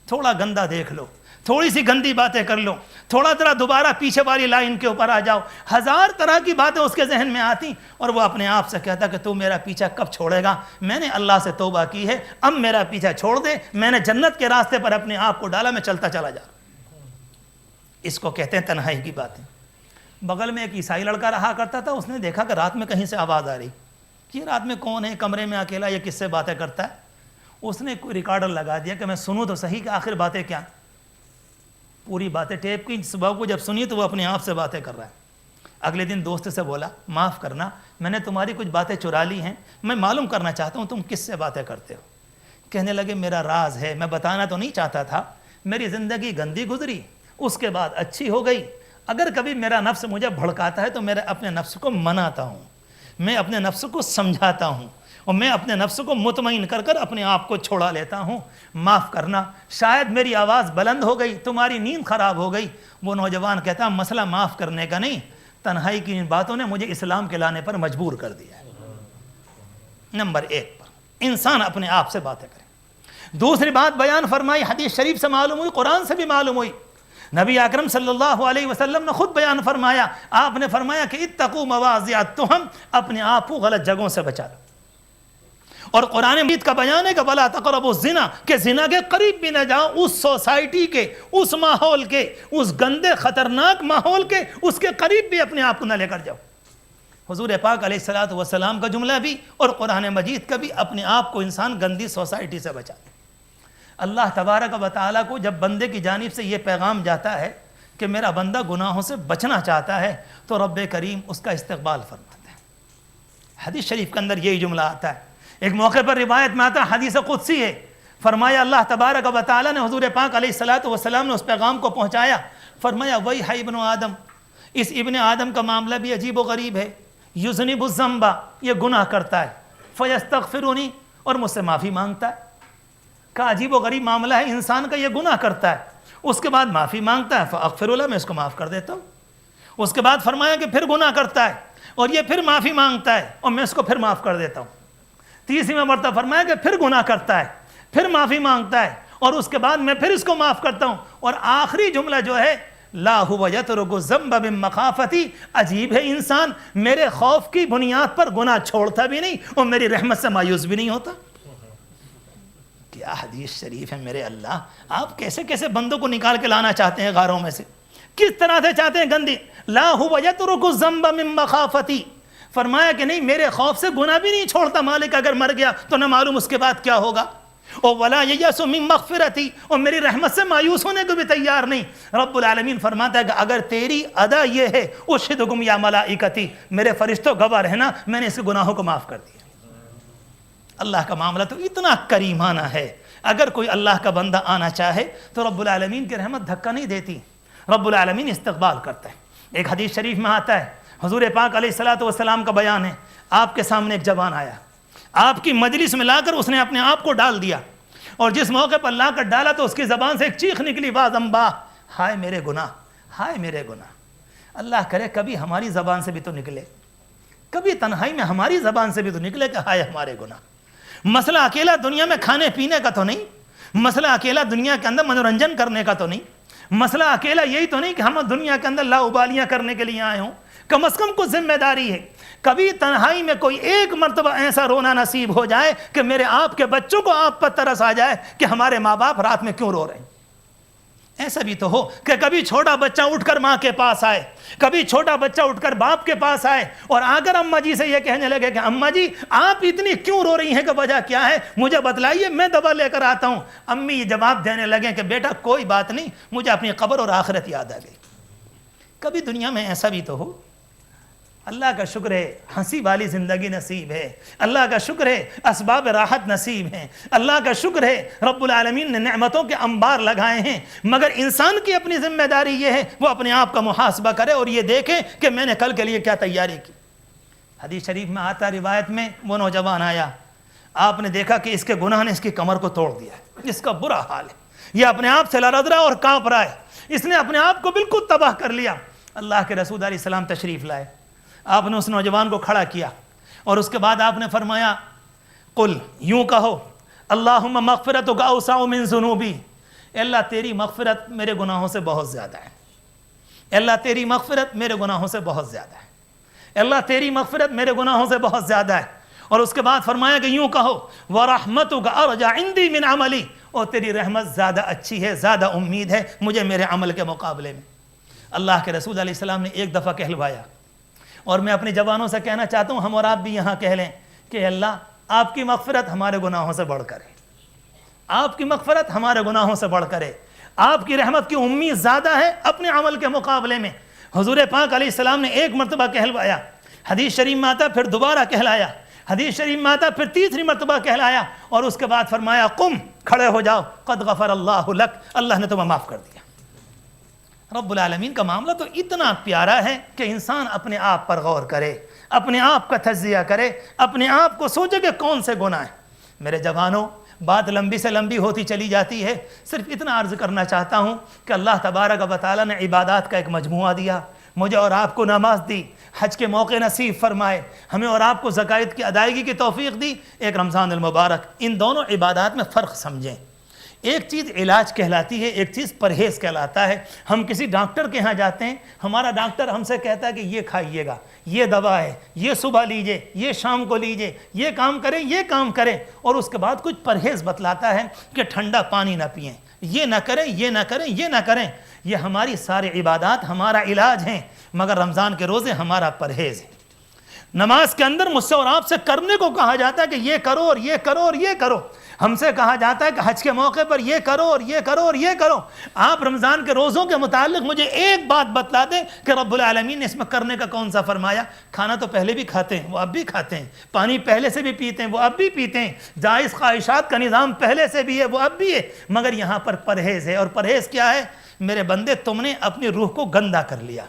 تھوڑا گندا دیکھ لو، تھوڑی سی گندی باتیں کر لو، تھوڑا ذرا دوبارہ پیچھے والی لائن کے اوپر آ جاؤ۔ ہزار طرح کی باتیں اس کے ذہن میں آتی اور وہ اپنے آپ سے کہتا کہ تو میرا پیچھا کب چھوڑے گا؟ میں نے اللہ سے توبہ کی ہے، اب میرا پیچھا چھوڑ دے، میں نے جنت کے راستے پر اپنے آپ کو ڈالا، میں چلتا چلا جا رہا ہوں۔ اس کو کہتے ہیں تنہائی کی باتیں۔ بغل میں ایک عیسائی لڑکا رہا کرتا تھا، اس نے دیکھا کہ رات میں کہیں سے آواز آ رہی، کہ رات میں کون ہے کمرے میں اکیلا، یہ کس سے باتیں کرتا ہے؟ اس نے کوئی ریکارڈر لگا دیا کہ میں سنوں تو صحیح کہ آخر باتیں کیا، پوری باتیں ٹیپ کی۔ صبح کو جب سنی تو وہ اپنے آپ سے باتیں کر رہا ہے۔ اگلے دن دوست سے بولا معاف کرنا، میں نے تمہاری کچھ باتیں چرا لی ہیں، میں معلوم کرنا چاہتا ہوں تم کس سے باتیں کرتے ہو۔ کہنے لگے میرا راز ہے، میں بتانا تو نہیں چاہتا تھا، میری زندگی گندی گزری، اس کے بعد اچھی ہو گئی، اگر کبھی میرا نفس مجھے بھڑکاتا ہے تو میں اپنے نفس کو مناتا ہوں، میں اپنے نفس کو سمجھاتا ہوں، اور میں اپنے نفس کو مطمئن کر کر اپنے آپ کو چھوڑا لیتا ہوں۔ معاف کرنا، شاید میری آواز بلند ہو گئی، تمہاری نیند خراب ہو گئی۔ وہ نوجوان کہتا مسئلہ معاف کرنے کا نہیں، تنہائی کی ان باتوں نے مجھے اسلام کے لانے پر مجبور کر دیا ہے۔ نمبر 1 پر انسان اپنے آپ سے باتیں کرے۔ دوسری بات بیان فرمائی، حدیث شریف سے معلوم ہوئی، قرآن سے بھی معلوم ہوئی، نبی اکرم صلی اللہ علیہ وسلم نے خود بیان فرمایا۔ آپ نے فرمایا کہ اتقوا مواضع التہم، اپنے آپ کو غلط جگہوں سے بچا لو۔ اور قرآن مجید کا بیان ہے کہ وَلَا تَقْرَبُوا الزِّنَا، کہ زنا کے قریب بھی نہ جاؤ، اس سوسائٹی کے، اس ماحول کے، اس گندے خطرناک ماحول کے، اس کے قریب بھی اپنے آپ کو نہ لے کر جاؤ۔ حضور پاک علیہ الصلوۃ والسلام کا جملہ بھی اور قرآن مجید کا بھی، اپنے آپ کو انسان گندی سوسائٹی سے بچا لے۔ اللہ تبارک و تعالیٰ کو جب بندے کی جانب سے یہ پیغام جاتا ہے کہ میرا بندہ گناہوں سے بچنا چاہتا ہے، تو رب کریم اس کا استقبال فرماتا ہے۔ حدیث شریف کے اندر یہی جملہ آتا ہے۔ ایک موقع پر روایت میں آتا ہے، حدیث قدسی ہے، فرمایا اللہ تبارک و تعالیٰ نے حضور پاک علیہ الصلوۃ والسلام نے اس پیغام کو پہنچایا، فرمایا وَيْحَ ابن آدم، اس ابن آدم کا معاملہ بھی عجیب و غریب ہے، یذنب الذنب، یہ گناہ کرتا ہے، فیستغفرنی، اور مجھ سے معافی مانگتا ہے۔ کا عجیب و غریب معاملہ ہے، انسان کا یہ گناہ کرتا ہے، اس کے بعد معافی مانگتا ہے، فاغفر له، میں اس کو معاف کر دیتا ہوں۔ اس کے بعد فرمایا کہ پھر گناہ کرتا ہے اور یہ پھر معافی مانگتا ہے اور میں اس کو پھر معاف کر دیتا ہوں۔ تیسری مرتبہ فرمایا کہ پھر گناہ کرتا ہے، پھر معافی مانگتا ہے اور اس کے بعد میں پھر اس کو معاف کرتا ہوں۔ اور آخری جملہ جو ہے لا هو يترك الذنب من مخافتی، عجیب ہے انسان میرے خوف کی بنیاد پر گناہ چھوڑتا بھی نہیں اور میری رحمت سے مایوس بھی نہیں ہوتا۔ کیا حدیث شریف ہے میرے اللہ! آپ کیسے کیسے بندوں کو نکال کے لانا چاہتے ہیں غاروں میں سے، کس طرح سے چاہتے ہیں گندی۔ لا هو يترك الذنب من مخافتی، فرمایا کہ نہیں میرے خوف سے گناہ بھی نہیں چھوڑتا مالک، اگر مر گیا تو نہ معلوم اس کے بعد کیا ہوگا۔ اور ولا ییأس من مغفرتی، اور میری رحمت سے مایوس ہونے کو بھی تیار نہیں۔ رب العالمین فرماتا ہے کہ اگر تیری ادا یہ ہے اشہدکم یا ملائکتی، میرے فرشتوں گواہ رہنا، میں نے اس کے گناہوں کو معاف کر دیا۔ اللہ کا معاملہ تو اتنا کریمانہ ہے، اگر کوئی اللہ کا بندہ آنا چاہے تو رب العالمین کی رحمت دھکا نہیں دیتی، رب العالمین استقبال کرتا ہے۔ ایک حدیث شریف میں آتا ہے، حضور پاک علیہ الصلوۃ والسلام کا بیان ہے، آپ کے سامنے ایک جوان آیا، آپ کی مجلس میں لا کر اس نے اپنے آپ کو ڈال دیا، اور جس موقع پر لا کر ڈالا تو اس کی زبان سے ایک چیخ نکلی، واہ ذنبا، ہائے میرے گناہ، ہائے میرے گناہ۔ اللہ کرے کبھی ہماری زبان سے بھی تو نکلے، کبھی تنہائی میں ہماری زبان سے بھی تو نکلے کہ ہائے ہمارے گناہ۔ مسئلہ اکیلا دنیا میں کھانے پینے کا تو نہیں، مسئلہ اکیلا دنیا کے اندر منورنجن کرنے کا تو نہیں، مسئلہ اکیلا یہی تو نہیں کہ ہم دنیا کے اندر لاؤبالیاں کرنے کے لیے آئے ہوں۔ کم از کم کچھ ذمہ داری ہے، کبھی تنہائی میں کوئی ایک مرتبہ ایسا رونا نصیب ہو جائے کہ میرے آپ کے بچوں کو آپ پر ترس آ جائے کہ ہمارے ماں باپ رات میں کیوں رو رہے ہیں۔ ایسا بھی تو ہو کہ کبھی چھوٹا بچہ اٹھ کر ماں کے پاس آئے، کبھی چھوٹا بچہ اٹھ کر باپ کے پاس آئے اور آ کر اماں جی سے یہ کہنے لگے کہ اماں جی آپ اتنی کیوں رو رہی ہیں، کہ وجہ کیا ہے مجھے بتلائیے، میں دوا لے کر آتا ہوں۔ امی یہ جواب دینے لگے کہ بیٹا کوئی بات نہیں، مجھے اپنی قبر اور آخرت یاد آ گئی۔ کبھی دنیا میں ایسا بھی تو ہو۔ اللہ کا شکر ہے ہنسی والی زندگی نصیب ہے، اللہ کا شکر ہے اسباب راحت نصیب ہیں، اللہ کا شکر ہے رب العالمین نے نعمتوں کے انبار لگائے ہیں، مگر انسان کی اپنی ذمہ داری یہ ہے وہ اپنے آپ کا محاسبہ کرے اور یہ دیکھے کہ میں نے کل کے لیے کیا تیاری کی۔ حدیث شریف میں آتا، روایت میں وہ نوجوان آیا، آپ نے دیکھا کہ اس کے گناہ نے اس کی کمر کو توڑ دیا ہے، اس کا برا حال ہے، یہ اپنے آپ سے لرز رہا اور کانپ رہا ہے، اس نے اپنے آپ کو بالکل تباہ کر لیا۔ اللہ کے رسول علیہ السلام تشریف لائے، آپ نے اس نوجوان کو کھڑا کیا اور اس کے بعد آپ نے فرمایا قل، یوں کہو اللہم مغفرتک اوسع من ذنوبی، اے اللہ تیری مغفرت میرے گناہوں سے بہت زیادہ ہے، اے اللہ تیری مغفرت میرے گناہوں سے بہت زیادہ ہے، اے اللہ تیری مغفرت میرے گناہوں سے بہت زیادہ ہے۔ اور اس کے بعد فرمایا کہ یوں کہو وَرَحْمَتُكَ أَرْجَى عِنْدِي مِنْ عَمَلِي، اور تیری رحمت زیادہ اچھی ہے، زیادہ امید ہے مجھے میرے عمل کے مقابلے میں۔ اللہ کے رسول علیہ السلام نے ایک دفعہ کہلوایا، اور میں اپنی جوانوں سے کہنا چاہتا ہوں، ہم اور آپ بھی یہاں کہہ لیں کہ اللہ آپ کی مغفرت ہمارے گناہوں سے بڑھ کر ہے، آپ کی مغفرت ہمارے گناہوں سے بڑھ کر ہے، آپ کی رحمت کی امید زیادہ ہے اپنے عمل کے مقابلے میں۔ حضور پاک علیہ السلام نے ایک مرتبہ کہلوایا، حدیث شریف میں آتا پھر دوبارہ کہلایا، حدیث شریف میں آتا پھر تیسری مرتبہ کہلایا، اور اس کے بعد فرمایا قم، کھڑے ہو جاؤ، قد غفر اللہ لک، اللہ نے تمہیں معاف کر دیا۔ رب العالمین کا معاملہ تو اتنا پیارا ہے کہ انسان اپنے آپ پر غور کرے، اپنے آپ کا تجزیہ کرے، اپنے آپ کو سوچے کہ کون سے گناہ ہیں۔ میرے جوانوں، بات لمبی سے لمبی ہوتی چلی جاتی ہے، صرف اتنا عرض کرنا چاہتا ہوں کہ اللہ تبارک و تعالیٰ نے عبادات کا ایک مجموعہ دیا، مجھے اور آپ کو نماز دی، حج کے موقع نصیب فرمائے، ہمیں اور آپ کو زکوٰۃ کی ادائیگی کی توفیق دی، ایک رمضان المبارک۔ ان دونوں عبادات میں فرق سمجھیں، ایک چیز علاج کہلاتی ہے، ایک چیز پرہیز کہلاتا ہے۔ ہم کسی ڈاکٹر کے ہاں جاتے ہیں، ہمارا ڈاکٹر ہم سے کہتا ہے کہ یہ کھائیے گا، یہ دوا ہے، یہ صبح لیجئے، یہ شام کو لیجئے، یہ کام کریں، یہ کام کریں، اور اس کے بعد کچھ پرہیز بتلاتا ہے کہ ٹھنڈا پانی نہ پئیں، یہ نہ کریں، یہ نہ کریں، یہ نہ کریں۔ یہ ہماری ساری عبادات ہمارا علاج ہیں، مگر رمضان کے روزے ہمارا پرہیز ہے۔ نماز کے اندر مجھ سے اور آپ سے کرنے کو کہا جاتا ہے کہ یہ کرو اور یہ کرو اور یہ کرو، ہم سے کہا جاتا ہے کہ حج کے موقع پر یہ کرو اور یہ کرو اور یہ کرو۔ آپ رمضان کے روزوں کے متعلق مجھے ایک بات بتلا دیں کہ رب العالمین نے اس میں کرنے کا کون سا فرمایا؟ کھانا تو پہلے بھی کھاتے ہیں، وہ اب بھی کھاتے ہیں، پانی پہلے سے بھی پیتے ہیں، وہ اب بھی پیتے ہیں، جائز خواہشات کا نظام پہلے سے بھی ہے، وہ اب بھی ہے، مگر یہاں پر پرہیز ہے۔ اور پرہیز کیا ہے؟ میرے بندے، تم نے اپنی روح کو گندا کر لیا،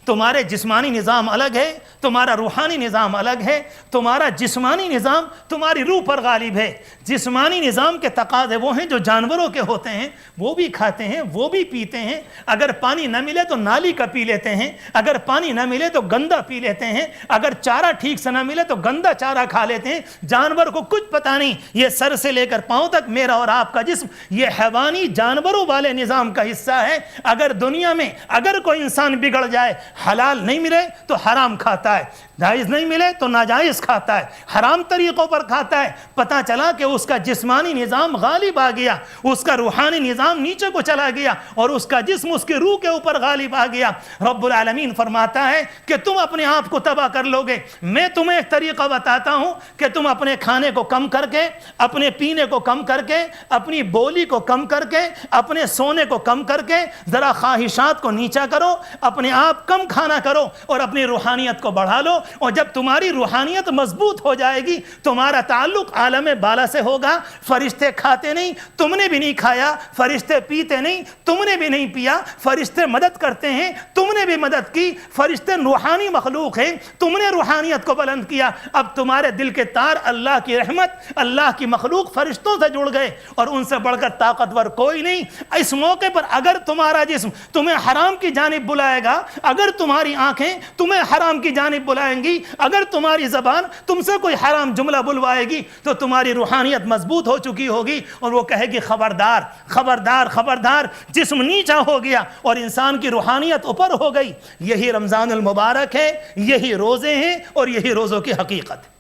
تمہارے جسمانی نظام الگ ہے، تمہارا روحانی نظام الگ ہے، تمہارا جسمانی نظام تمہاری روح پر غالب ہے۔ جسمانی نظام کے تقاضے وہ ہیں جو جانوروں کے ہوتے ہیں، وہ بھی کھاتے ہیں، وہ بھی پیتے ہیں، اگر پانی نہ ملے تو نالی کا پی لیتے ہیں، اگر پانی نہ ملے تو گندا پی لیتے ہیں، اگر چارہ ٹھیک سے نہ ملے تو گندا چارہ کھا لیتے ہیں۔ جانور کو کچھ پتہ نہیں، یہ سر سے لے کر پاؤں تک میرا اور آپ کا جسم یہ حیوانی جانوروں والے نظام کا حصہ ہے۔ اگر دنیا میں اگر کوئی انسان بگڑ جائے، حلال نہیں ملے تو حرام کھاتا ہے، جائز نہیں ملے تو ناجائز کھاتا ہے، حرام طریقوں پر کھاتا ہے، پتہ چلا کہ اس کا جسمانی نظام غالب آ گیا، اس کا روحانی نظام نیچے کو چلا گیا، اور اس کا جسم اس کی روح کے اوپر غالب آ گیا۔ رب العالمین فرماتا ہے کہ تم اپنے آپ کو تباہ کر لو گے۔ میں تمہیں ایک طریقہ بتاتا ہوں کہ تم اپنے کھانے کو کم کر کے، اپنے پینے کو کم کر کے، اپنی بولی کو کم کر کے، اپنے سونے کو کم کر کے ذرا خواہشات کو نیچا کرو، اپنے آپ کم کھانا کرو اور اپنی روحانیت کو بڑھا لو۔ اور جب تمہاری روحانیت مضبوط ہو جائے گی، تمہارا تعلق عالم بالا سے ہوگا۔ فرشتے کھاتے نہیں، تم نے بھی نہیں کھایا، فرشتے پیتے نہیں، تم نے بھی نہیں پیا، فرشتے مدد کرتے ہیں، تم نے بھی مدد کی، فرشتے روحانی مخلوق ہیں، تم نے روحانیت کو بلند کیا۔ اب تمہارے دل کے تار اللہ کی رحمت، اللہ کی مخلوق فرشتوں سے جڑ گئے، اور ان سے بڑھ کر طاقتور کوئی نہیں۔ اس موقع پر اگر تمہارا جسم تمہیں حرام کی جانب بلائے گا، اگر تمہاری آنکھیں تمہیں حرام کی جانب بلائیں گی، اگر تمہاری زبان تم سے کوئی حرام جملہ بلوائے گی، تو تمہاری روحانیت مضبوط ہو چکی ہوگی، اور وہ کہے گی خبردار خبردار خبردار، جسم نیچا ہو گیا اور انسان کی روحانیت اوپر ہو گئی۔ یہی رمضان المبارک ہے، یہی روزے ہیں، اور یہی روزوں کی حقیقت ہے۔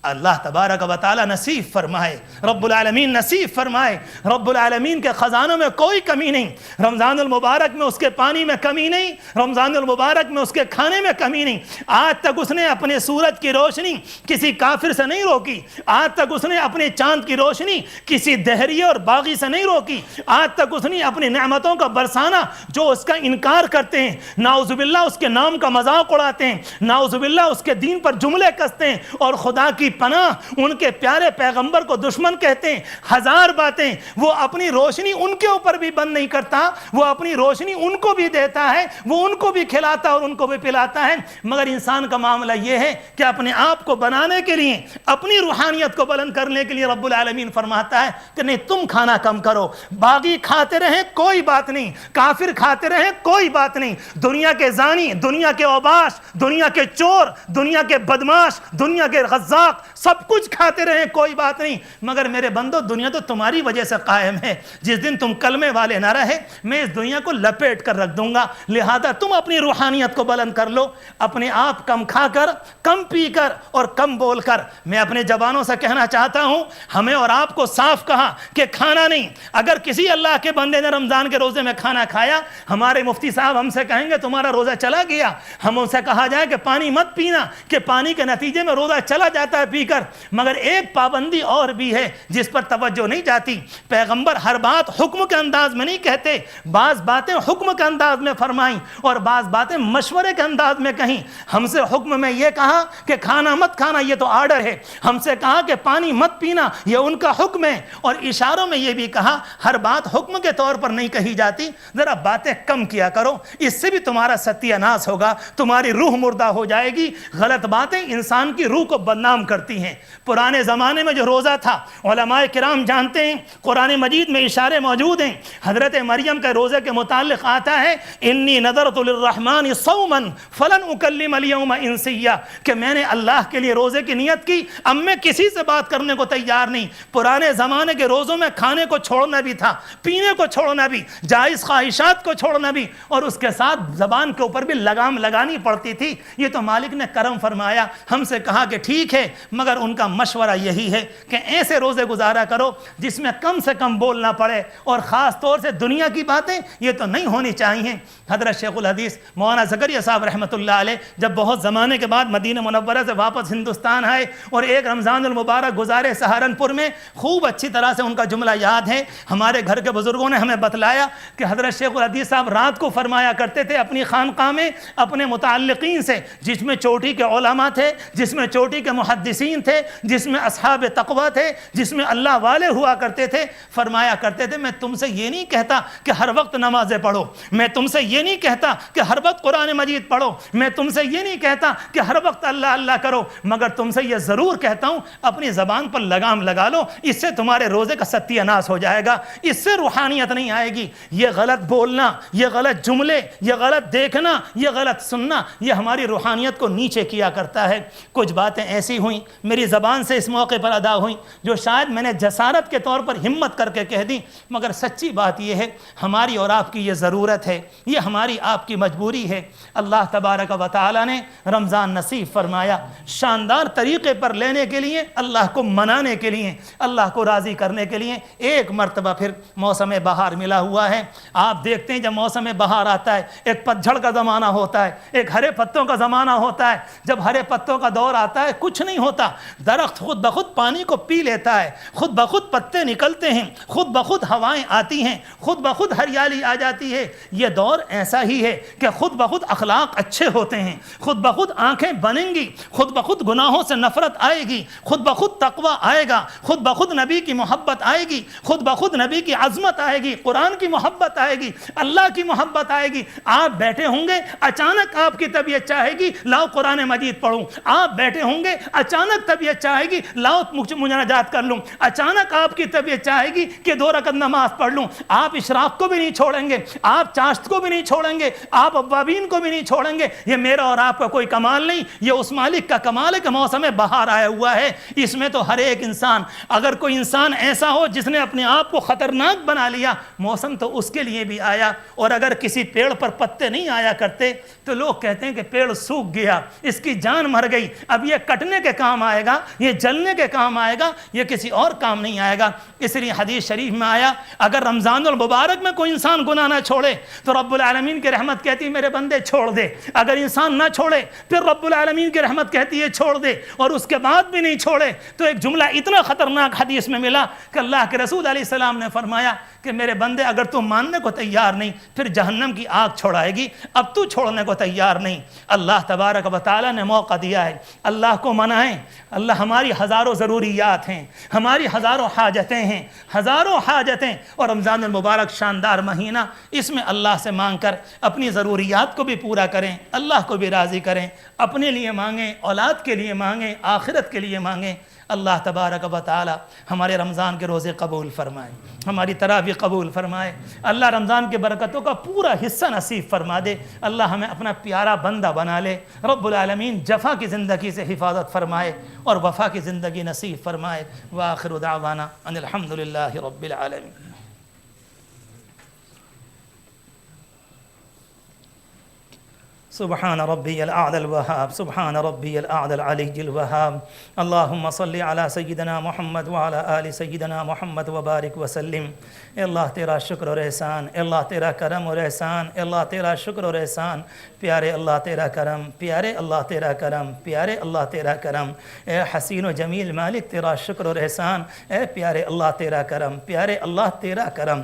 اللہ تبارک و تعالی نصیب فرمائے، رب العالمین نصیب فرمائے۔ رب العالمین کے خزانوں میں کوئی کمی نہیں، رمضان المبارک میں اس کے پانی میں کمی نہیں، رمضان المبارک میں اس کے کھانے میں کمی نہیں۔ آج تک اس نے اپنے سورج کی روشنی کسی کافر سے نہیں روکی، آج تک اس نے اپنے چاند کی روشنی کسی دہریے اور باغی سے نہیں روکی، آج تک اس نے اپنی نعمتوں کا برسانہ جو اس کا انکار کرتے ہیں، نعوذ باللہ اس کے نام کا مذاق اڑاتے ہیں، نعوذ باللہ اس کے دین پر جملے کستے ہیں، اور خدا کی پناہ، ان کے پیارے پیغمبر کو دشمن کہتے ہیں، ہزار باتیں، وہ اپنی روشنی ان کے اوپر بھی بند نہیں کرتا، وہ اپنی روشنی ان کو بھی دیتا ہے، وہ ان کو بھی کھلاتا اور ان کو بھی پلاتا ہے۔ مگر انسان کا معاملہ یہ ہے کہ اپنے آپ کو بنانے کے لیے، اپنی روحانیت کو بلند کرنے کے لیے رب العالمین فرماتا ہے کہ نہیں، تم کھانا کم کرو، باغی کھاتے رہیں کوئی بات نہیں، کافر کھاتے رہیں کوئی بات نہیں، دنیا کے زانی، دنیا کے اوباش، دنیا کے چور، دنیا کے بدماش، دنیا کے غزاق، سب کچھ کھاتے رہیں کوئی بات نہیں، مگر میرے بندو دنیا تو تمہاری وجہ سے قائم ہے، جس دن تم کلمے والے نہ رہے میں اس دنیا کو لپیٹ کر رکھ دوں گا، لہذا تم اپنی روحانیت کو بلند کر لو، اپنے آپ کم کھا کر، کم پی کر اور کم بول کر۔ میں اپنے جوانوں سے کہنا چاہتا ہوں، ہمیں اور آپ کو صاف کہا کہ کھانا نہیں، اگر کسی اللہ کے بندے نے رمضان کے روزے میں کھانا کھایا، ہمارے مفتی صاحب ہم سے کہیں گے تمہارا روزہ چلا گیا، ہم ان سے کہا جائے کہ پانی مت پینا، کہ پانی کے نتیجے میں روزہ چلا جاتا ہے پی کر، مگر ایک پابندی اور بھی ہے جس پر توجہ نہیں جاتی۔ پیغمبر ہر بات حکم کے انداز میں نہیں کہتے، بعض باتیں حکم کے انداز میں فرمائیں اور بعض باتیں مشورے کے انداز میں کہیں۔ ہم سے حکم میں یہ کہا کہ کھانا مت کھانا، یہ تو آرڈر ہے، ہم سے کہا کہ پانی مت پینا، یہ ان کا حکم ہے، اور اشاروں میں یہ بھی کہا ہر بات حکم کے طور پر نہیں کہی جاتی، ذرا باتیں کم کیا کرو، اس سے بھی تمہارا ستیہ ناس ہوگا، تمہاری روح مردہ ہو جائے گی۔ غلط باتیں انسان کی روح کو بدنام کرتی ہیں۔ پرانے زمانے میں جو روزہ تھا، علماء کرام جانتے ہیں، قرآن مجید میں اشارے موجود ہیں، حضرت مریم کے روزے کے متعلق آتا ہے انی نذرت للرحمن صوما فلن اکلم اليوم انسیا، کہ میں نے اللہ کے لیے روزے کی نیت کی، اب میں کسی سے بات کرنے کو تیار نہیں۔ پرانے زمانے کے روزوں میں کھانے کو چھوڑنا بھی تھا، پینے کو چھوڑنا بھی، جائز خواہشات کو چھوڑنا بھی، اور اس کے ساتھ زبان کے اوپر بھی لگام لگانی پڑتی تھی۔ یہ تو مالک نے کرم فرمایا، ہم سے کہا کہ ٹھیک ہے، مگر ان کا مشورہ یہی ہے کہ ایسے روزے گزارا کرو جس میں کم سے کم بولنا پڑے، اور خاص طور سے دنیا کی باتیں یہ تو نہیں ہونی چاہیے۔ حضرت شیخ الحدیث مولانا زکریا صاحب رحمۃ اللہ علیہ جب بہت زمانے کے بعد مدینہ منورہ سے واپس ہندوستان آئے اور ایک رمضان المبارک گزارے سہارنپور میں، خوب اچھی طرح سے ان کا جملہ یاد ہے، ہمارے گھر کے بزرگوں نے ہمیں بتلایا کہ حضرت شیخ الحدیث صاحب رات کو فرمایا کرتے تھے اپنی خانقاہ میں اپنے متعلقین سے، جس میں چوٹی کے علماء تھے، جس میں چوٹی کے محدثین تھے، جس میں اصحاب تقویٰ تھے، جس میں اللہ والے ہوا کرتے تھے، فرمایا کرتے تھے میں تم سے یہ نہیں کہتا کہ ہر وقت نمازیں پڑھو، میں تم سے یہ نہیں کہتا کہ ہر وقت قرآن مجید پڑھو، میں تم سے یہ نہیں کہتا کہ ہر وقت اللہ اللہ کرو، مگر تم سے یہ ضرور کہتا ہوں اپنی زبان پر لگام لگا لو، اس سے تمہارے روزے کا ستیہ ناس ہو جائے گا، اس سے روحانیت نہیں آئے گی۔ یہ غلط بولنا، یہ غلط جملے، یہ غلط دیکھنا، یہ غلط سننا، یہ ہماری روحانیت کو نیچے کیا کرتا ہے۔ کچھ باتیں ایسی ہوئیں میری زبان سے اس موقع پر ادا ہوئیں جو شاید میں نے جسارت کے طور پر ہمت کر کے کہہ دی، مگر سچی بات یہ ہے ہماری اور آپ کی یہ ضرورت ہے، یہ ہماری آپ کی مجبوری ہے۔ اللہ تبارک و تعالی نے رمضان نصیب فرمایا، شاندار طریقے پر لینے کے لیے، اللہ کو منانے کے لیے، اللہ کو راضی کرنے کے لیے ایک مرتبہ پھر موسم بہار ملا ہوا ہے۔ آپ دیکھتے ہیں جب موسم بہار آتا ہے ایک پتجھڑ کا زمانہ ہوتا ہے، ایک ہرے پتوں کا زمانہ ہوتا ہے۔ جب ہرے پتوں کا دور آتا ہے کچھ نہیں ہوتا، درخت خود بخود پانی کو پی لیتا ہے، خود بخود پتے نکلتے ہیں، خود بخود ہوائیں آتی ہیں، خود بخود ہریالی آ جاتی ہے۔ یہ دور ایسا ہی ہے کہ خود بخود اخلاق اچھے ہوتے ہیں، خود بخود آنکھیں بنیں گی، خود بخود گناہوں سے نفرت آئے گی، خود بخود تقوی آئے گا، خود بخود نبی کی محبت آئے گی، خود بخود نبی کی عظمت آئے گی، قرآن کی محبت آئے گی، اللہ کی محبت آئے گی۔ آپ بیٹھے ہوں گے، اچانک آپ کی طبیعت چاہے گی لاؤ قرآن مجید پڑھوں، آپ بیٹھے ہوں گے، اچانک طبیعت چاہے گی لاؤ مناجات کر لوں، اچانک آپ کی طبیعت چاہے گی کہ 2 رکعت نماز پڑھ لوں۔ آپ اشراق کو بھی نہیں چھوڑیں گے، آپ چاشت کو بھی نہیں چھوڑیں گے، آپ اوابین کو بھی نہیں چھوڑیں گے۔ یہ میرا اور آپ کا کوئی کمال نہیں، یہ اس مالک کا کمال ہے کہ موسم بہار آیا ہوا ہے۔ اس میں تو ہر ایک انسان، اگر کوئی انسان ایسا ہو جس نے اپنے آپ کو خطرناک بنا لیا، موسم تو اس کے لیے بھی آیا۔ اور اگر کسی پیڑ پر پتے نہیں آیا کرتے تو لوگ کہتے ہیں کہ پیڑ سوکھ گیا، اس کی جان مر گئی، اب یہ کٹنے کے کام آئے گا، یہ جلنے کے کام آئے گا، یہ کسی اور کام نہیں آئے گا۔ اس لیے حدیث شریف میں آیا اگر رمضان المبارک میں کوئی انسان گناہ نہ چھوڑے تو رب العالمین کی رحمت کہتی ہے میرے بندے چھوڑ دے، اگر انسان نہ چھوڑے پھر رب العالمین کی رحمت کہتی ہے چھوڑ دے، اور اس کے بعد بھی نہیں چھوڑے تو ایک جملہ اتنا خطرناک حدیث میں ملا کہ اللہ کے رسول علیہ السلام نے فرمایا کہ میرے بندے اگر تم ماننے کو تیار نہیں پھر جہنم کی آگ چھوڑائے گی، اب تو چھوڑنے کو تیار نہیں۔ اللہ تبارک و تعالی نے موقع دیا ہے، اللہ کو منائیں، اللہ ہماری ہزاروں ضروریات ہیں، ہماری ہزاروں حاجتیں ہیں، ہزاروں حاجتیں، اور رمضان المبارک شاندار مہینہ، اس میں اللہ سے مانگ کر اپنی ضروریات کو بھی پورا کریں، اللہ کو بھی راضی کریں، اپنے لیے مانگیں، اولاد کے لیے مانگیں، آخرت کے لیے مانگیں۔ اللہ تبارک و تعالی ہمارے رمضان کے روزے قبول فرمائے، ہماری تراویح قبول فرمائے، اللہ رمضان کے برکتوں کا پورا حصہ نصیب فرما دے، اللہ ہمیں اپنا پیارا بندہ بنا لے، رب العالمین جفا کی زندگی سے حفاظت فرمائے اور وفا کی زندگی نصیب فرمائے۔ وآخر دعوانا ان الحمدللہ رب العالمین۔ سبحان ربی الاعلی الوہاب، سبحان ربی الاعلی العلی الوہاب۔ اللہم صلی علی سیدنا محمد وعلی آل سیدنا محمد وبارک وسلم۔ اے اللہ تیرا شکر اور احسان، اے اللہ تیرا کرم اور احسان، اے اللہ تیرا شکر اور احسان، پیارے اللہ تیرا کرم، پیارے اللہ تیرا کرم، پیارے اللہ تیرا کرم، اے حسین و جمیل مالک تیرا شکر اور احسان، اے پیارے اللہ تیرا کرم، پیارے اللہ تیرا کرم۔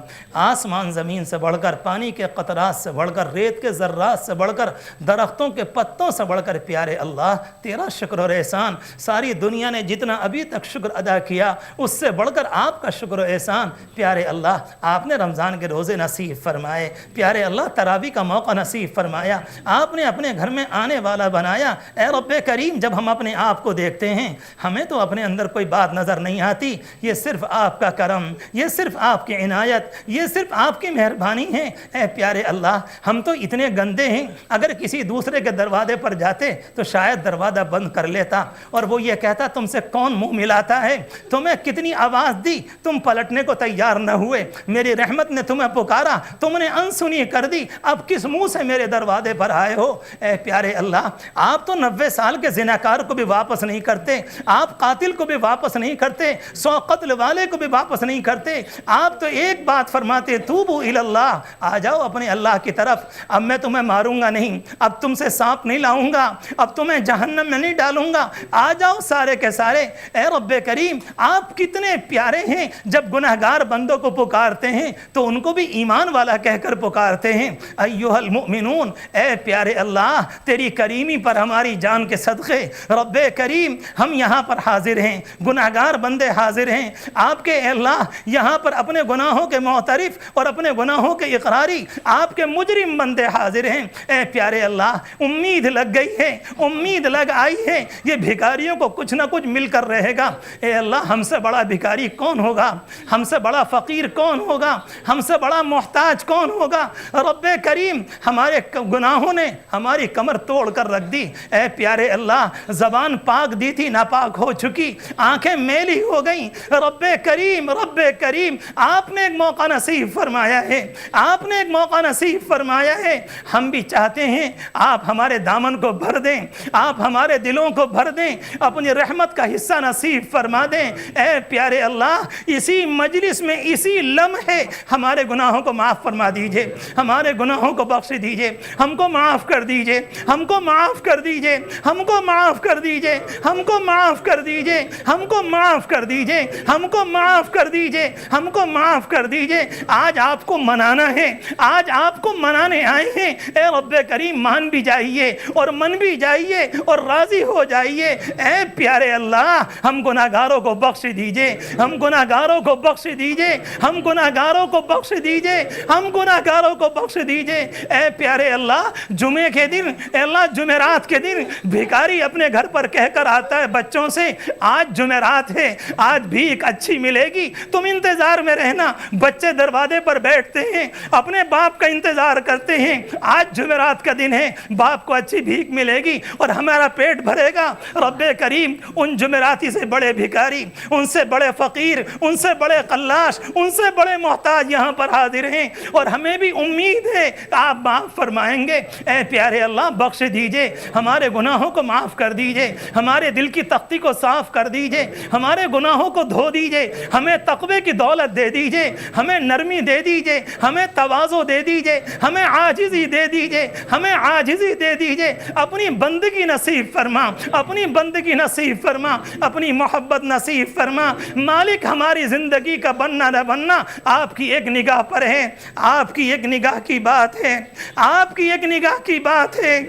آسمان زمین سے بڑھ کر، پانی کے قطرات سے بڑھ کر، ریت کے ذرات سے بڑھ کر، درختوں کے پتوں سے بڑھ کر پیارے اللہ تیرا شکر اور احسان۔ ساری دنیا نے جتنا ابھی تک شکر ادا کیا اس سے بڑھ کر آپ کا شکر و احسان۔ پیارے اللہ آپ نے رمضان کے روزے نصیب فرمائے، پیارے اللہ تراویح کا موقع نصیب فرمایا، آپ نے اپنے گھر میں آنے والا بنایا۔ اے رب کریم جب ہم اپنے آپ کو دیکھتے ہیں ہمیں تو اپنے اندر کوئی بات نظر نہیں آتی، یہ صرف آپ کا کرم، یہ صرف آپ کی عنایت، یہ صرف آپ کی مہربانی ہے۔ اے پیارے اللہ ہم تو اتنے گندے ہیں، اگر کسی دوسرے کے دروازے پر جاتے تو شاید دروازہ بند کر لیتا اور وہ یہ کہتا تم سے کون منہ ملاتا ہے، تمہیں کتنی آواز دی تم پلٹنے کو تیار نہ ہوئے، میری رحمت نے تمہیں پکارا تم نے انسنی کر دی، اب کس منہ سے میرے دروازے پر آئے ہو۔ اے پیارے اللہ آپ تو 90 سال کے زناکار کو بھی واپس نہیں کرتے، آپ قاتل کو بھی واپس نہیں کرتے، 100 قتل والے کو بھی واپس نہیں کرتے، آپ تو ایک بات فرماتے توبو الی اللہ، آ جاؤ اپنے اللہ کی طرف، اب میں تمہیں ماروں گا نہیں، اب تم سے سانپ نہیں لاؤں گا، اب تمہیں جہنم میں نہیں ڈالوں گا، آ جاؤ سارے کے سارے۔ اے رب کریم آپ کتنے پیارے ہیں، جب گناہگار بندوں کو پکارتے ہیں تو ان کو بھی ایمان والا کہہ کر پکارتے ہیں۔ ایھا المؤمنون اے پیارے اللہ تیری کریمی پر ہماری جان کے صدقے رب کریم ہم یہاں پر حاضر ہیں، گناہگار بندے حاضر ہیں آپ کے، اے اللہ یہاں پر اپنے گناہوں کے معترف اور اپنے گناہوں کے اقراری آپ کے مجرم بندے حاضر ہیں۔ اے پیارے اللہ امید لگ گئی ہے، امید لگ آئی ہے، یہ بھکاریوں کو کچھ نہ کچھ مل کر رہے گا۔ اے اللہ ہم سے بڑا بھکاری کون ہوگا، ہم سے بڑا فقیر کون ہوگا، ہم سے بڑا محتاج کون ہوگا۔ رب کریم ہمارے گناہوں نے ہماری کمر توڑ کر رکھ دی۔ اے پیارے اللہ زبان پاک دی تھی ناپاک ہو چکی، آنکھیں میلی ہو گئیں، رب کریم آپ نے ایک موقع نصیب فرمایا ہے، آپ نے ایک موقع نصیب فرمایا ہے، ہم بھی چاہتے ہیں آپ ہمارے دامن کو بھر دیں، آپ ہمارے دلوں کو بھر دیں، اپنی رحمت کا حصہ نصیب فرما دیں۔ اے پیارے اللہ اسی مجلس میں اسی لمحے ہمارے گناہوں کو معاف فرما دیجئے، ہمارے گناہوں کو بخش دیجئے، ہم کو معاف کر دیجئے، ہم کو معاف کر دیجئے، ہم کو معاف کر دیجئے، ہم کو معاف کر دیجئے، ہم کو معاف کر دیجئے، ہم کو معاف کر دیجئے، ہم کو معاف کر دیجئے۔ آج آپ کو منانا ہے، آج آپ کو منانے آئے ہیں۔ اے رب کریم مان بھی جائیے اور من بھی جائیے اور راضی ہو جائیے۔ اے پیارے اللہ ہم گناہگاروں کو بخش دیجئے، ہم گناہگاروں کو بخش دیجئے، ہم گناہگاروں کو بخش دیجئے، ہم گناہگاروں کو بخش دیجئے۔ اے پیارے اللہ جمعے کے دن، اے اللہ جمعرات کے دن بھکاری اپنے گھر پر کہہ کر آتا ہے بچوں سے آج جمعرات ہے، آج بھیک اچھی ملے گی، تم انتظار میں رہنا۔ بچے دروازے پر بیٹھتے ہیں اپنے باپ کا انتظار کرتے ہیں، آج جمعرات کا دن ہے، باپ کو اچھی بھیک ملے گی اور ہمارا پیٹ بھرے گا۔ رب کریم ان جمعراتی سے بڑے بھکاری، ان سے بڑے فقیر، ان سے بڑے قلاش، ان سے بڑے محتاج یہاں پر حاضر ہیں اور ہمیں بھی امید ہے آپ معاف فرمائیں گے۔ اے پیارے اللہ بخش دیجئے، ہمارے گناہوں کو معاف کر دیجئے، ہمارے دل کی تختی کو صاف کر دیجئے، ہمارے گناہوں کو دھو دیجئے، ہمیں تقوی کی دولت دے دیجئے، ہمیں نرمی دے دیجئے، ہمیں تواضع دے دیجئے، ہمیں عاجزی دے دیجئے، ہمیں عاجزی دے دیجئے۔ اپنی بندگی نصیب فرما، اپنی بندگی نصیب فرما، اپنی محبت نصیب فرما۔ مالک ہماری زندگی کا بننا نہ بننا آپ کی ایک نگاہ پر ہے، آپ کی ایک نگاہ کی بات ہے، آپ کی ایک نگاہ کی بات ہے۔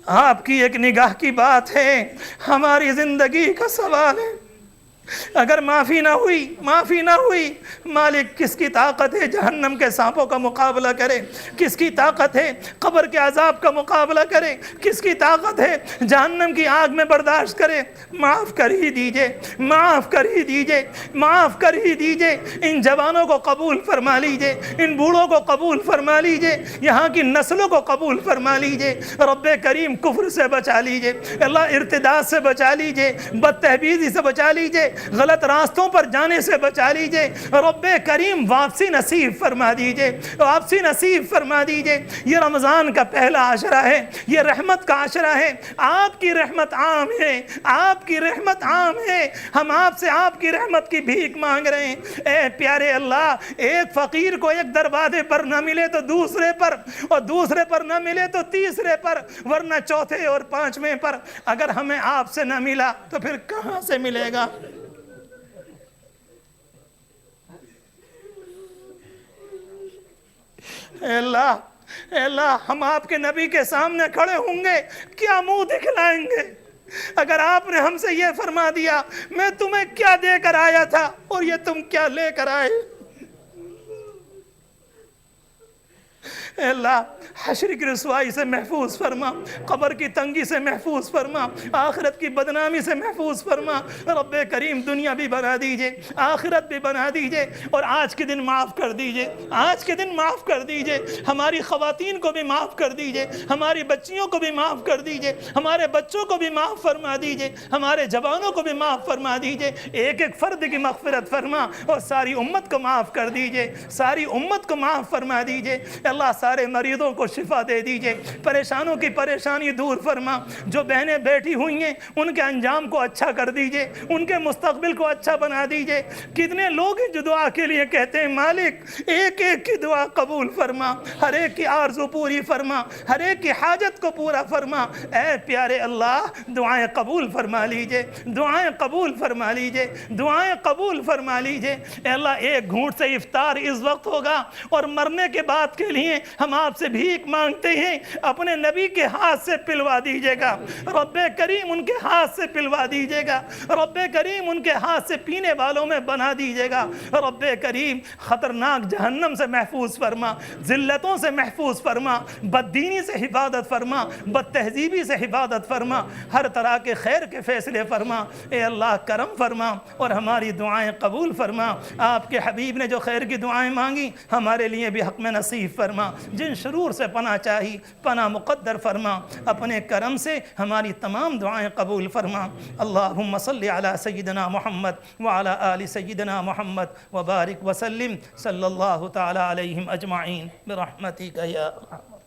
آپ کی ایک نگاہ کی بات ہے، ہماری زندگی کا سوال ہے۔ اگر معافی نہ ہوئی، مالک کس کی طاقت ہے جہنم کے سانپوں کا مقابلہ کرے؟ کس کی طاقت ہے قبر کے عذاب کا مقابلہ کرے؟ کس کی طاقت ہے جہنم کی آگ میں برداشت کرے؟ معاف کر ہی دیجئے، معاف کر ہی دیجئے، معاف کر ہی دیجئے۔ ان جوانوں کو قبول فرما لیجئے، ان بوڑھوں کو قبول فرما لیجئے، یہاں کی نسلوں کو قبول فرما لیجئے۔ رب کریم کفر سے بچا لیجئے، اللہ ارتداد سے بچا لیجئے، بد تہذیبی سے بچا لیجئے، غلط راستوں پر جانے سے بچا لیجئے۔ رب کریم واپسی نصیب فرما دیجئے، واپسی نصیب فرما دیجئے۔ یہ رمضان کا پہلا عشرہ ہے، یہ رحمت کا عشرہ ہے، آپ کی رحمت عام ہے، آپ کی رحمت عام ہے۔ ہم آپ سے آپ کی رحمت کی بھیک مانگ رہے ہیں۔ اے پیارے اللہ، ایک فقیر کو ایک دروازے پر نہ ملے تو دوسرے پر، اور دوسرے پر نہ ملے تو تیسرے پر، ورنہ چوتھے اور پانچویں پر۔ اگر ہمیں آپ سے نہ ملا تو پھر کہاں سے ملے گا؟ اے اللہ، ہم آپ کے نبی کے سامنے کھڑے ہوں گے، کیا منہ دکھلائیں گے؟ اگر آپ نے ہم سے یہ فرما دیا میں تمہیں کیا دے کر آیا تھا اور یہ تم کیا لے کر آئے؟ اے اللہ، حشر کی رسوائی سے محفوظ فرما، قبر کی تنگی سے محفوظ فرما، آخرت کی بدنامی سے محفوظ فرما۔ رب کریم دنیا بھی بنا دیجئے، آخرت بھی بنا دیجئے، اور آج کے دن معاف کر دیجئے، آج کے دن معاف کر دیجئے۔ ہماری خواتین کو بھی معاف کر دیجئے، ہماری بچیوں کو بھی معاف کر دیجئے، ہمارے بچوں کو بھی معاف فرما دیجئے، ہمارے جوانوں کو بھی معاف فرما دیجئے۔ ایک ایک فرد کی مغفرت فرما اور ساری امت کو معاف کر دیجئے، ساری امت کو معاف فرما دیجئے۔ اللہ سارے مریضوں کو شفا دے دیجئے، پریشانوں کی پریشانی دور فرما۔ جو بہنیں بیٹھی ہوئی ہیں ان کے انجام کو اچھا کر دیجئے، ان کے مستقبل کو اچھا بنا دیجئے۔ کتنے لوگ ہیں جو دعا کے لیے کہتے ہیں مالک ایک ایک کی دعا قبول فرما، ہر ایک کی آرزو پوری فرما، ہر ایک کی حاجت کو پورا فرما۔ اے پیارے اللہ، دعائیں قبول فرما لیجئے، دعائیں قبول فرما لیجئے، دعائیں قبول فرما لیجئے۔ اے اللہ، ایک گھونٹ سے افطار اس وقت ہوگا اور مرنے کے بعد کے لیے ہم آپ سے بھیک مانگتے ہیں، اپنے نبی کے ہاتھ سے پلوا دیجئے گا۔ رب کریم ان کے ہاتھ سے پلوا دیجئے گا، رب کریم ان کے ہاتھ سے پینے والوں میں بنا دیجئے گا۔ رب کریم خطرناک جہنم سے محفوظ فرما، ذلتوں سے محفوظ فرما، بددینی سے حفاظت فرما، بد تہذیبی سے حفاظت فرما، ہر طرح کے خیر کے فیصلے فرما۔ اے اللہ کرم فرما اور ہماری دعائیں قبول فرما۔ آپ کے حبیب نے جو خیر کی دعائیں مانگی ہمارے لیے بھی حق میں نصیب فرما۔ جن شرور سے پناہ چاہی پناہ مقدر فرما، اپنے کرم سے ہماری تمام دعائیں قبول فرما۔ اللہم صلی علی سیدنا محمد وعلی آل سیدنا محمد وبارک وسلم صلی اللہ تعالی علیہم اجمعین برحمتک یا ارحم۔